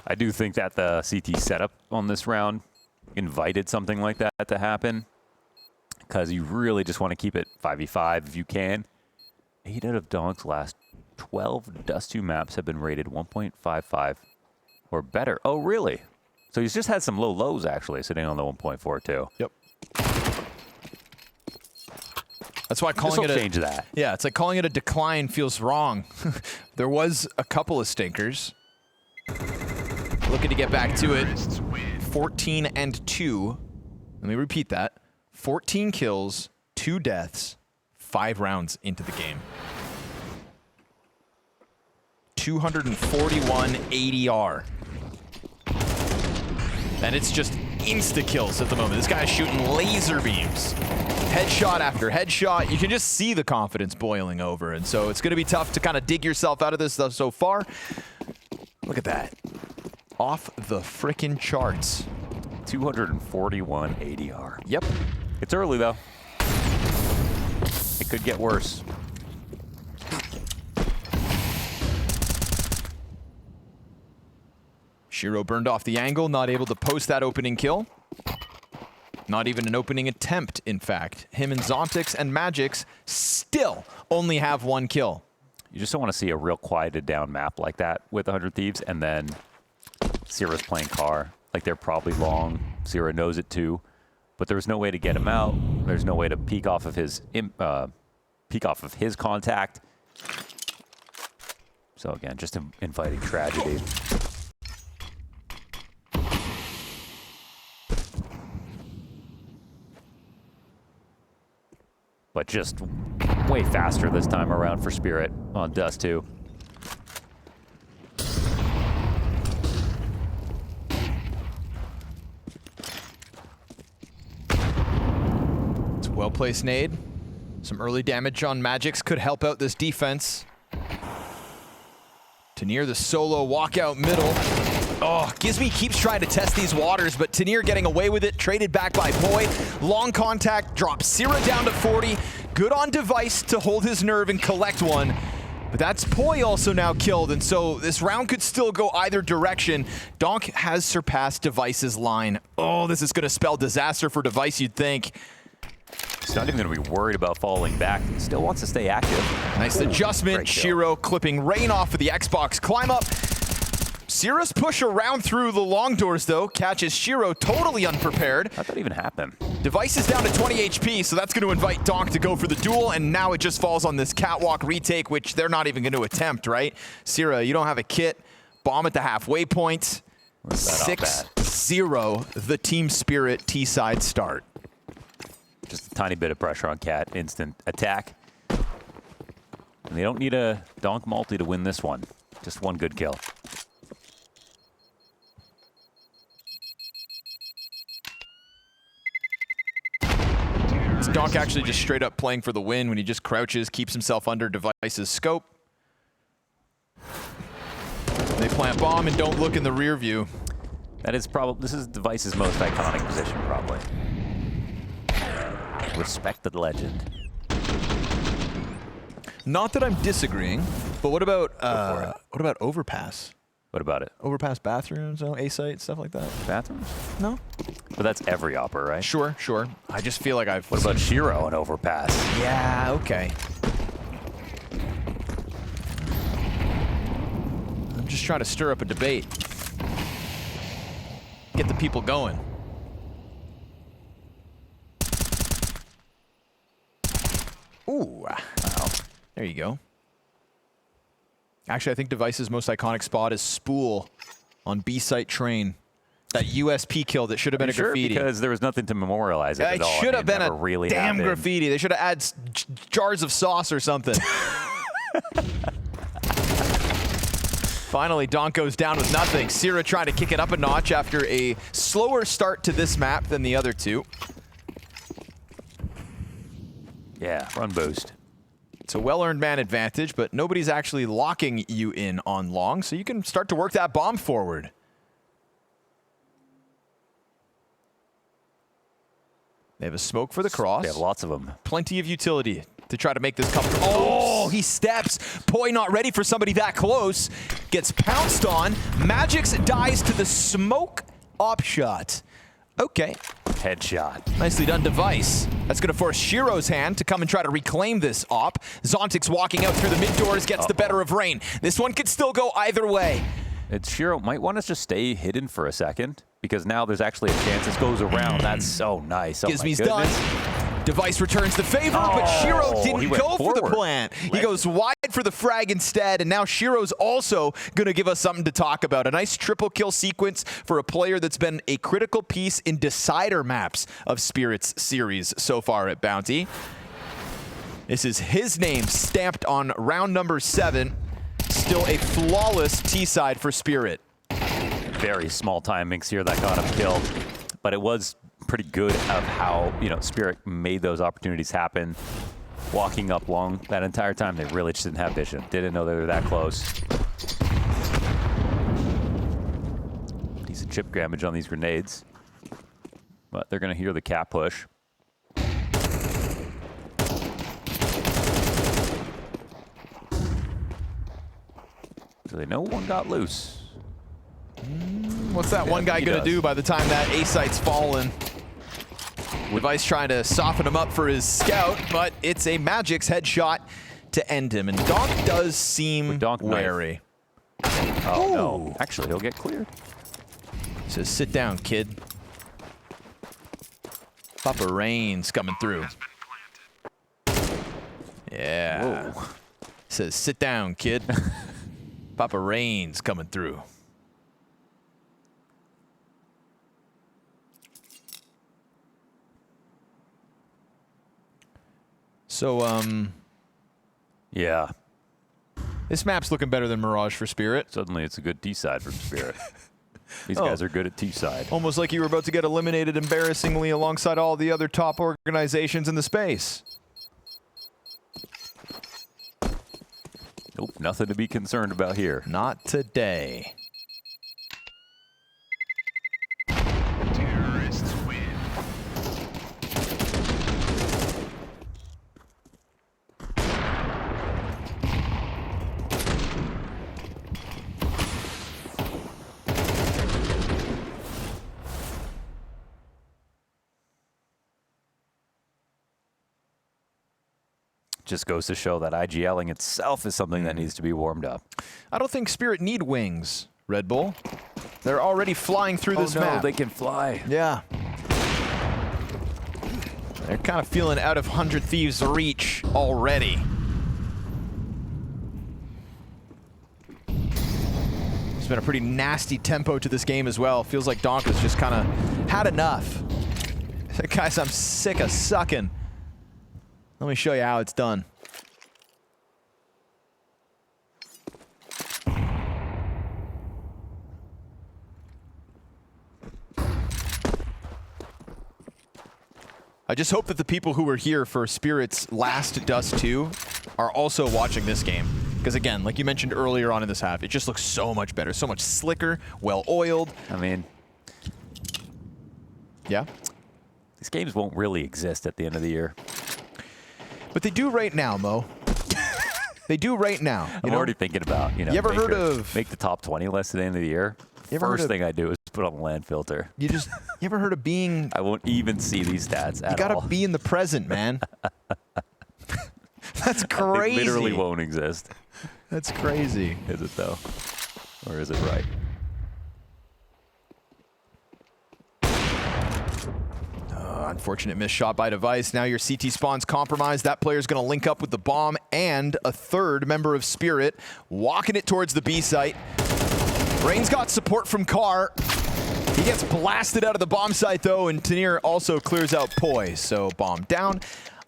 I do think that the CT setup on this round invited something like that to happen, because you really just want to keep it 5v5 if you can. 8 out of Donk's last 12 Dust 2 maps have been rated 1.55 or better. Oh, really? So he's just had some low lows, actually, sitting on the 1.42. Yep. That's why calling it a change that. Yeah, it's like calling it a decline feels wrong. There was a couple of stinkers. Looking to get back to it. 14 and 2. Let me repeat that. 14 kills, 2 deaths, 5 rounds into the game. 241 ADR. And it's just insta-kills at the moment. This guy's shooting laser beams. Headshot after headshot. You can just see the confidence boiling over. And so it's going to be tough to kind of dig yourself out of this stuff so far. Look at that. Off the frickin' charts. 241 ADR. Yep. It's early, though. It could get worse. Shiro burned off the angle, not able to post that opening kill. Not even an opening attempt, in fact. Him and Zontix and Magix still only have 1 kill. You just don't want to see a real quieted down map like that with 100 Thieves, and then Sierra's playing car. Like, they're probably long. Sierra knows it too, but there's no way to get him out. There's no way to peek off of his contact. So again, just inviting tragedy. But just way faster this time around for Spirit on Dust 2. It's a well-placed nade. Some early damage on Magix could help out this defense. Tanir, the solo walkout middle. Oh, Gizmy keeps trying to test these waters, but Tanir getting away with it. Traded back by Boy. Long contact, drops Sierra down to 40. Good on Device to hold his nerve and collect one. But that's Poi also now killed, and so this round could still go either direction. Donk has surpassed Device's line. Oh, this is going to spell disaster for Device, you'd think. He's not even going to be worried about falling back. He still wants to stay active. Nice adjustment. Shiro clipping rain off of the Xbox. Climb up. Sierra's push around through the long doors, though, catches Shiro totally unprepared. How'd that even happen? Device is down to 20 HP, so that's going to invite Donk to go for the duel, and now it just falls on this catwalk retake, which they're not even going to attempt, right? Sierra, you don't have a kit. Bomb at the halfway point. 6-0, the Team Spirit T-side start. Just a tiny bit of pressure on Cat. Instant attack. And they don't need a Donk multi to win this one. Just one good kill. It's Donk actually just straight up playing for the win when he just crouches, keeps himself under Device's scope. They plant bomb and don't look in the rear view. That is probably, this is Device's most iconic position, probably. Respect the legend. Not that I'm disagreeing, but what about overpass? What about it? Overpass bathrooms, A-site, stuff like that. Bathrooms? No. But that's every opera, right? Sure, sure. I just feel like I've... What about Shiro and overpass? Yeah, okay. I'm just trying to stir up a debate. Get the people going. Ooh, wow. There you go. Actually, I think Device's most iconic spot is Spool on B-site train. That USP kill that should have been a graffiti. Because there was nothing to memorialize it at all. It should have been a really damn happened. graffiti. They should have added jars of sauce or something. Finally, Donk goes down with nothing. Sierra trying to kick it up a notch after a slower start to this map than the other two. Yeah, run boost. It's a well-earned man advantage, but nobody's actually locking you in on long, so you can start to work that bomb forward. They have a smoke for the cross. They have lots of them. Plenty of utility to try to make this comfortable. Oh, he steps. Poi not ready for somebody that close. Gets pounced on. Magix dies to the smoke op shot. Okay. Headshot. Nicely done, Device. That's going to force Shiro's hand to come and try to reclaim this op. Zontix walking out through the mid doors gets the better of Rain. This one could still go either way. Shiro might want to just stay hidden for a second, because now there's actually a chance this goes around. That's so nice. Gizmy's done. Device returns the favor, but Shiro didn't go for the plant. He goes wide for the frag instead, and now Shiro's also going to give us something to talk about. A nice triple kill sequence for a player that's been a critical piece in decider maps of Spirit's series so far at Bounty. This is his name stamped on round number 7. Still a flawless T-side for Spirit. Very small timings here that got him killed, but it was pretty good of how, Spirit made those opportunities happen. Walking up long that entire time, they really just didn't have vision. Didn't know they were that close. Decent chip damage on these grenades, but they're going to hear the cap push. So they know one got loose. What's that one guy going to do by the time that A-site's fallen? Device trying to soften him up for his scout, but it's a Magix headshot to end him. And Donk does seem wary. Oh, no. Actually, he'll get cleared. Says, sit down, kid. Papa Rain's coming through. Yeah. Whoa. Says, sit down, kid. Papa Rain's coming through. So, yeah. This map's looking better than Mirage for Spirit. Suddenly it's a good T-side for Spirit. These guys are good at T-side. Almost like you were about to get eliminated embarrassingly alongside all the other top organizations in the space. Nope, nothing to be concerned about here. Not today. Terrorists win. Just goes to show that IGLing itself is something that needs to be warmed up. I don't think Spirit need wings, Red Bull. They're already flying through this map. They can fly. Yeah. They're kind of feeling out of 100 Thieves' reach already. It's been a pretty nasty tempo to this game as well. Feels like Donk has just kind of had enough. Guys, I'm sick of sucking. Let me show you how it's done. I just hope that the people who were here for Spirit's last Dust 2 are also watching this game. Because again, like you mentioned earlier on in this half, it just looks so much better, so much slicker, well-oiled. I mean, yeah? These games won't really exist at the end of the year. But they do right now, Mo. They do right now. I'm already thinking about, you ever heard of make the top 20 list at the end of the year? First thing I do is put on the LAN filter. You ever heard of being... I won't even see these stats at all. You gotta be in the present, man. That's crazy. It literally won't exist. That's crazy. Is it though? Or is it right? Unfortunate missed shot by Device. Now your CT spawn's compromised. That player's going to link up with the bomb and a third member of Spirit, walking it towards the B site. Rain's got support from Carr. He gets blasted out of the bomb site, though, and Tanir also clears out Poi. So bomb down.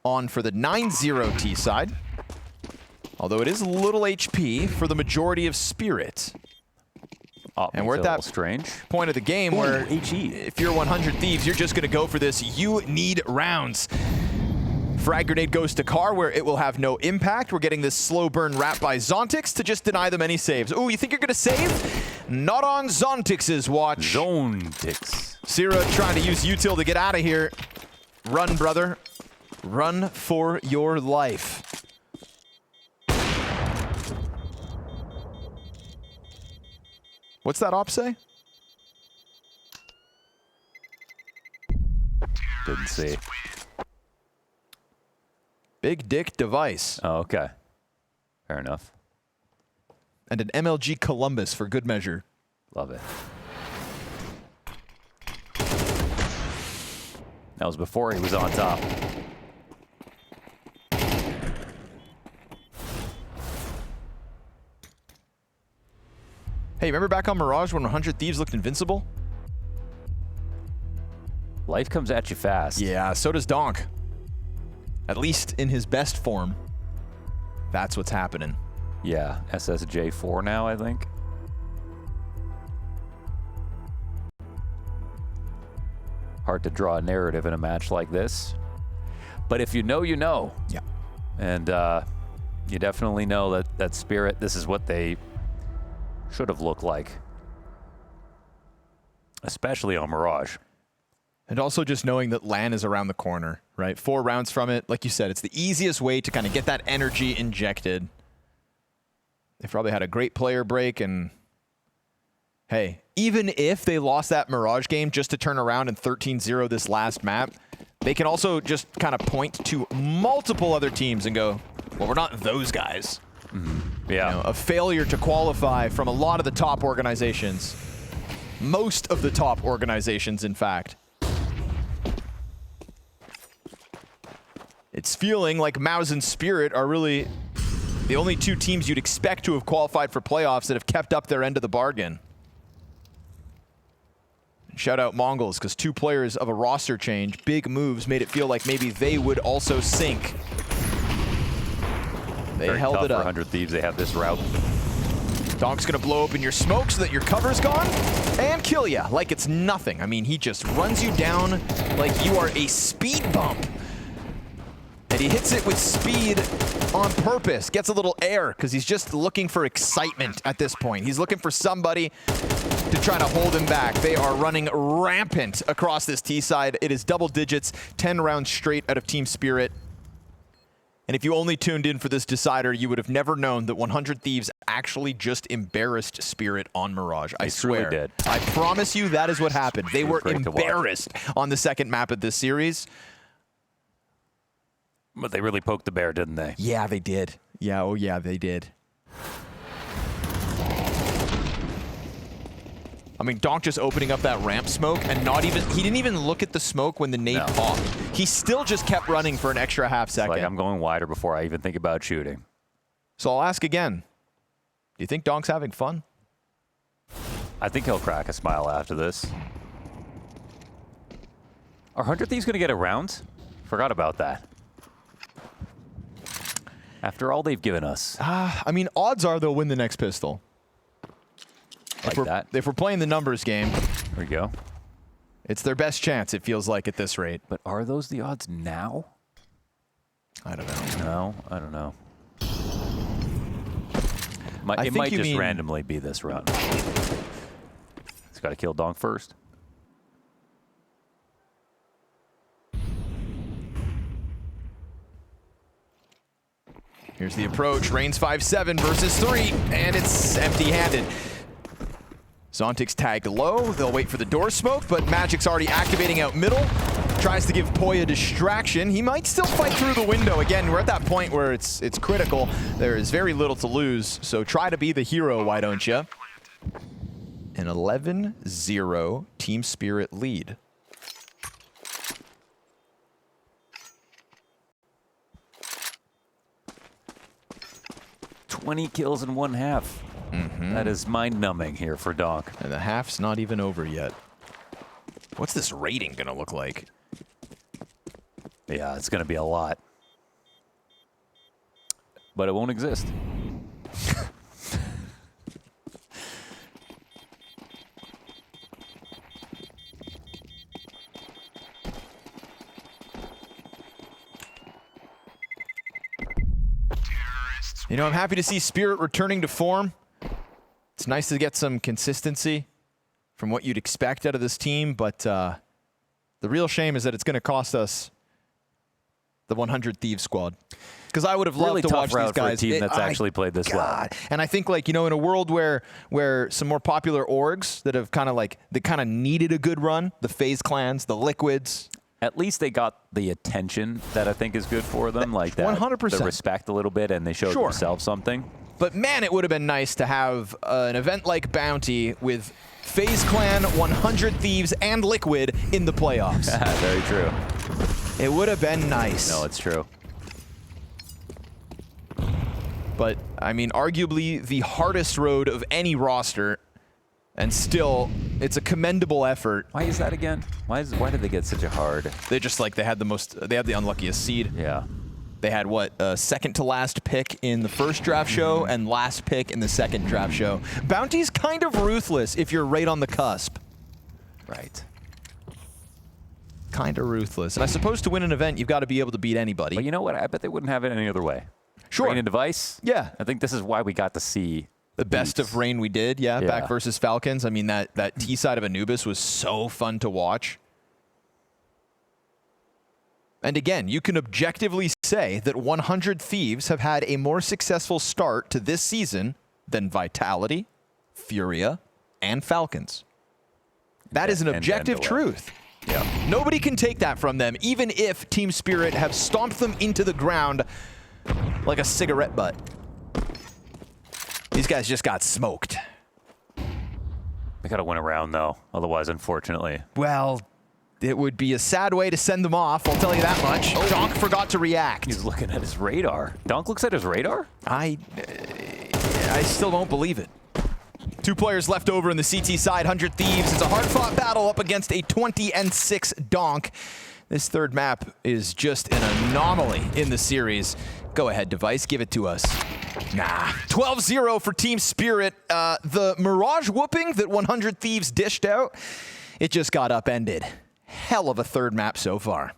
On for the 9-0 T side. Although it is little HP for the majority of Spirit. And we're at that strange point of the game where if you're 100 Thieves, you're just going to go for this. You need rounds. Frag grenade goes to Car, where it will have no impact. We're getting this slow burn wrap by Zontix to just deny them any saves. Ooh, you think you're going to save? Not on Zontix's watch. Zontix. Sira trying to use util to get out of here. Run, brother. Run for your life. What's that op say? Didn't see. Big dick device. Oh, okay. Fair enough. And an MLG Columbus for good measure. Love it. That was before he was on top. Hey, remember back on Mirage when 100 Thieves looked invincible? Life comes at you fast. Yeah, so does Donk. At least in his best form. That's what's happening. Yeah, SSJ4 now, I think. Hard to draw a narrative in a match like this. But if you know, you know. Yeah. And you definitely know that Spirit, this is what they should have looked like. Especially on Mirage. And also just knowing that LAN is around the corner, right? 4 rounds from it. Like you said, it's the easiest way to kind of get that energy injected. They've probably had a great player break, and hey, even if they lost that Mirage game just to turn around and 13-0 this last map, they can also just kind of point to multiple other teams and go, well, we're not those guys. Yeah. You know, a failure to qualify from a lot of the top organizations. Most of the top organizations, in fact. It's feeling like Mouse and Spirit are really the only 2 teams you'd expect to have qualified for playoffs that have kept up their end of the bargain. Shout out Mongols, because 2 players of a roster change, big moves, made it feel like maybe they would also sink. They Very held tough it up. For 100 Thieves, they have this route. Donk's gonna blow open your smoke so that your cover's gone and kill ya like it's nothing. I mean, he just runs you down like you are a speed bump. And he hits it with speed on purpose. Gets a little air because he's just looking for excitement at this point. He's looking for somebody to try to hold him back. They are running rampant across this T side. It is double digits, 10 rounds straight out of Team Spirit. And if you only tuned in for this decider, you would have never known that 100 Thieves actually just embarrassed Spirit on Mirage. I swear. Truly did. I promise you that is what happened. They were embarrassed on the second map of this series. But they really poked the bear, didn't they? Yeah, they did. Yeah, oh yeah, they did. I mean, Donk just opening up that ramp smoke and he didn't even look at the smoke when the nade popped. He still just kept running for an extra half second. Like, I'm going wider before I even think about shooting. So I'll ask again. Do you think Donk's having fun? I think he'll crack a smile after this. Are 100 Thieves going to get a round? Forgot about that. After all they've given us. I mean, odds are they'll win the next pistol. If we're playing the numbers game. There we go. It's their best chance, it feels like, at this rate. But are those the odds now? I don't know. No, I don't know. It might just randomly be this run. He's got to kill Donk first. Here's the approach. Reigns 5-7 versus 3, and it's empty-handed. Zontix tagged low. They'll wait for the door smoke, but Magic's already activating out middle. Tries to give Poi a distraction. He might still fight through the window. Again, we're at that point where it's critical. There is very little to lose, so try to be the hero, why don't you? An 11-0 Team Spirit lead. $20 kills in 1 half. That is mind-numbing here for Donk. And the half's not even over yet. What's this rating gonna look like? Yeah, it's gonna be a lot. But it won't exist. You know, I'm happy to see Spirit returning to form. It's nice to get some consistency from what you'd expect out of this team, but the real shame is that it's going to cost us the 100 Thieves squad. Because I would have loved to watch these guys. For a team that's actually played this well. And I think, like, you know, in a world where some more popular orgs that have kind of needed a good run, the FaZe clans, the Liquids. At least they got the attention that I think is good for them, like that. 100%. The respect a little bit, and they showed themselves something. But man, it would have been nice to have an event like Bounty with FaZe Clan, 100 Thieves, and Liquid in the playoffs. Very true. It would have been nice. No, it's true. But, I mean, arguably the hardest road of any roster, and still, it's a commendable effort. Why is that again? Why did they get such a hard? They just they had the unluckiest seed. Yeah. They had what, second to last pick in the first draft show and last pick in the second draft show. Bounty's kind of ruthless if you're right on the cusp. Right. Kind of ruthless. And I suppose to win an event, you've got to be able to beat anybody. But you know what? I bet they wouldn't have it any other way. Sure. Rain and Device? Yeah. I think this is why we got to see the best of Rain we did, back versus Falcons. I mean, that T side of Anubis was so fun to watch. And again, you can objectively say that 100 Thieves have had a more successful start to this season than Vitality, Furia, and Falcons. That is an objective truth. Yeah. Nobody can take that from them, even if Team Spirit have stomped them into the ground like a cigarette butt. These guys just got smoked. They got to win a round, though. Otherwise, unfortunately. Well, it would be a sad way to send them off, I'll tell you that much. Oh. Donk forgot to react. He's looking at his radar. Donk looks at his radar? I still don't believe it. 2 players left over in the CT side, 100 Thieves. It's a hard-fought battle up against a 20-6 Donk. This third map is just an anomaly in the series. Go ahead, Device, give it to us. Nah. 12-0 for Team Spirit. The Mirage whooping that 100 Thieves dished out, it just got upended. Hell of a third map so far.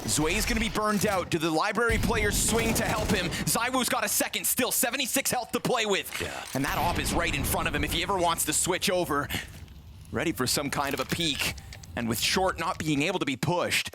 Zway's gonna be burned out. Do the library players swing to help him? Zywoo's got a second, still 76 health to play with. Yeah. And that op is right in front of him if he ever wants to switch over. Ready for some kind of a peek. And with Short not being able to be pushed,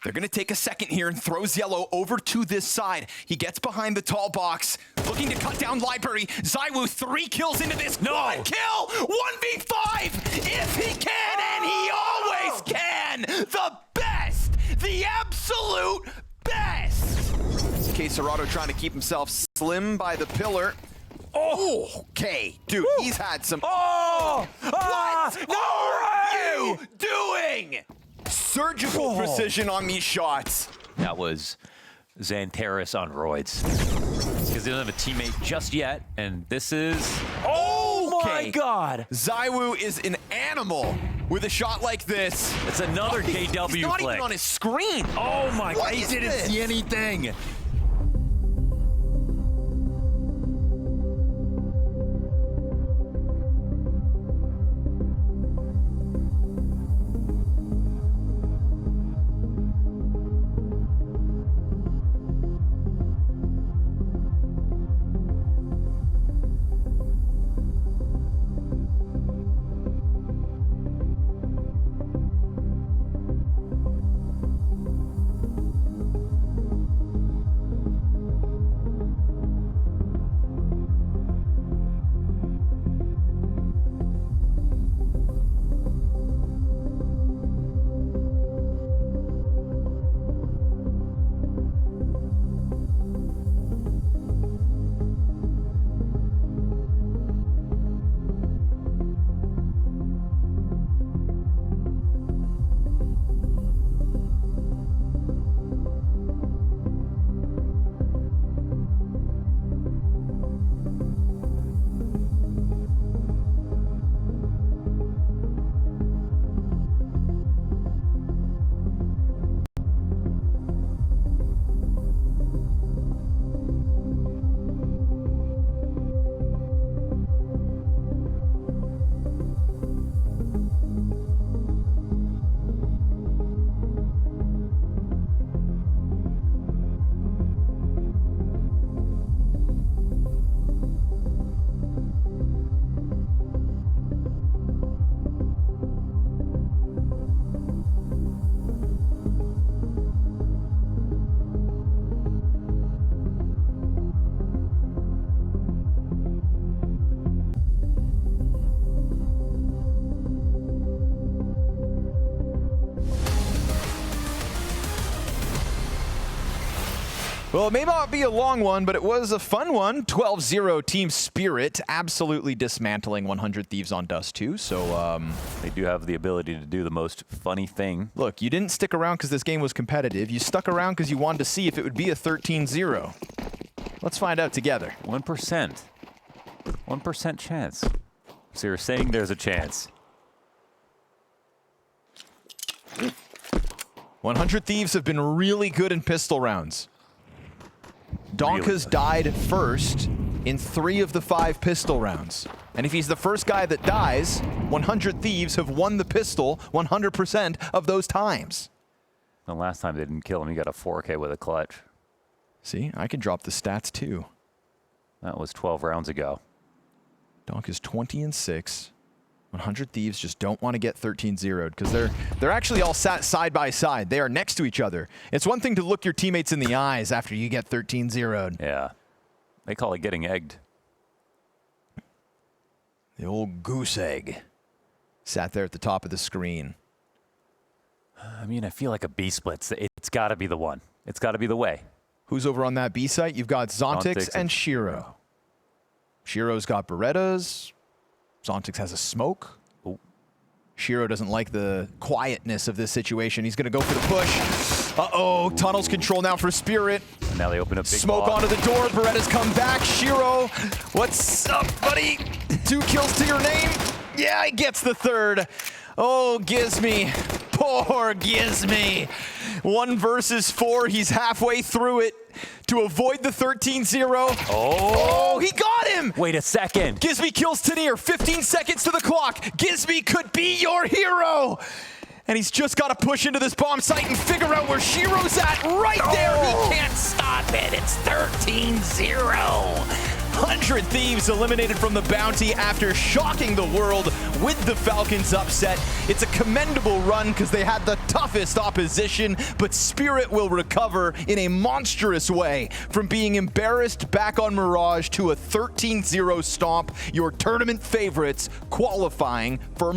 they're gonna take a second here and throws Yellow over to this side. He gets behind the tall box, looking to cut down Library. Zywoo 3 kills into this. One kill, 1v5, if he can, and he always can. The best, the absolute best. Quesarado trying to keep himself slim by the pillar. Oh, okay, dude, he's had some. Oh, what are you doing? Surgical precision on these shots. That was Xantaris on roids. Because they don't have a teammate just yet, and this is... Oh my God! Zywoo is an animal with a shot like this. It's another JW He's not flick. even on his screen. Oh my God, he didn't this? see anything. Well, it may not be a long one, but it was a fun one. 12-0 Team Spirit, absolutely dismantling 100 Thieves on Dust 2. So they do have the ability to do the most funny thing. Look, you didn't stick around because this game was competitive. You stuck around because you wanted to see if it would be a 13-0. Let's find out together. 1%. 1% chance. So you're saying there's a chance. 100 Thieves have been really good in pistol rounds. Donk has died first in 3 of the 5 pistol rounds. And if he's the first guy that dies, 100 Thieves have won the pistol 100% of those times. The last time they didn't kill him, he got a 4K with a clutch. See, I can drop the stats too. That was 12 rounds ago. Donk is 20-6. 100 Thieves just don't want to get 13-0'd because they're actually all sat side by side. They are next to each other. It's one thing to look your teammates in the eyes after you get 13-0'd. Yeah. They call it getting egged. The old goose egg sat there at the top of the screen. I mean, I feel like a B splits. It's got to be the one. It's got to be the way. Who's over on that B site? You've got Zontix and Shiro. Shiro's got Berettas. Zontix has a smoke. Ooh. Shiro doesn't like the quietness of this situation. He's going to go for the push. Uh-oh, tunnels control now for Spirit. And now they open up big smoke ball. onto the door. Beretta's come back. Shiro, what's up, buddy? 2 kills to your name. Yeah, he gets the 3rd. Oh, Gizmy. Poor Gizmy. 1 versus 4. He's halfway through it to avoid the 13-0. Oh, he got him! Wait a second. Gizmy kills Tanir. 15 seconds to the clock. Gizmy could be your hero. And he's just got to push into this bomb site and figure out where Shiro's at. Right there. He can't stop it. It's 13-0. 100 Thieves eliminated from the bounty after shocking the world with the Falcons upset. It's a commendable run because they had the toughest opposition, but Spirit will recover in a monstrous way from being embarrassed back on Mirage to a 13-0 stomp, your tournament favorites qualifying for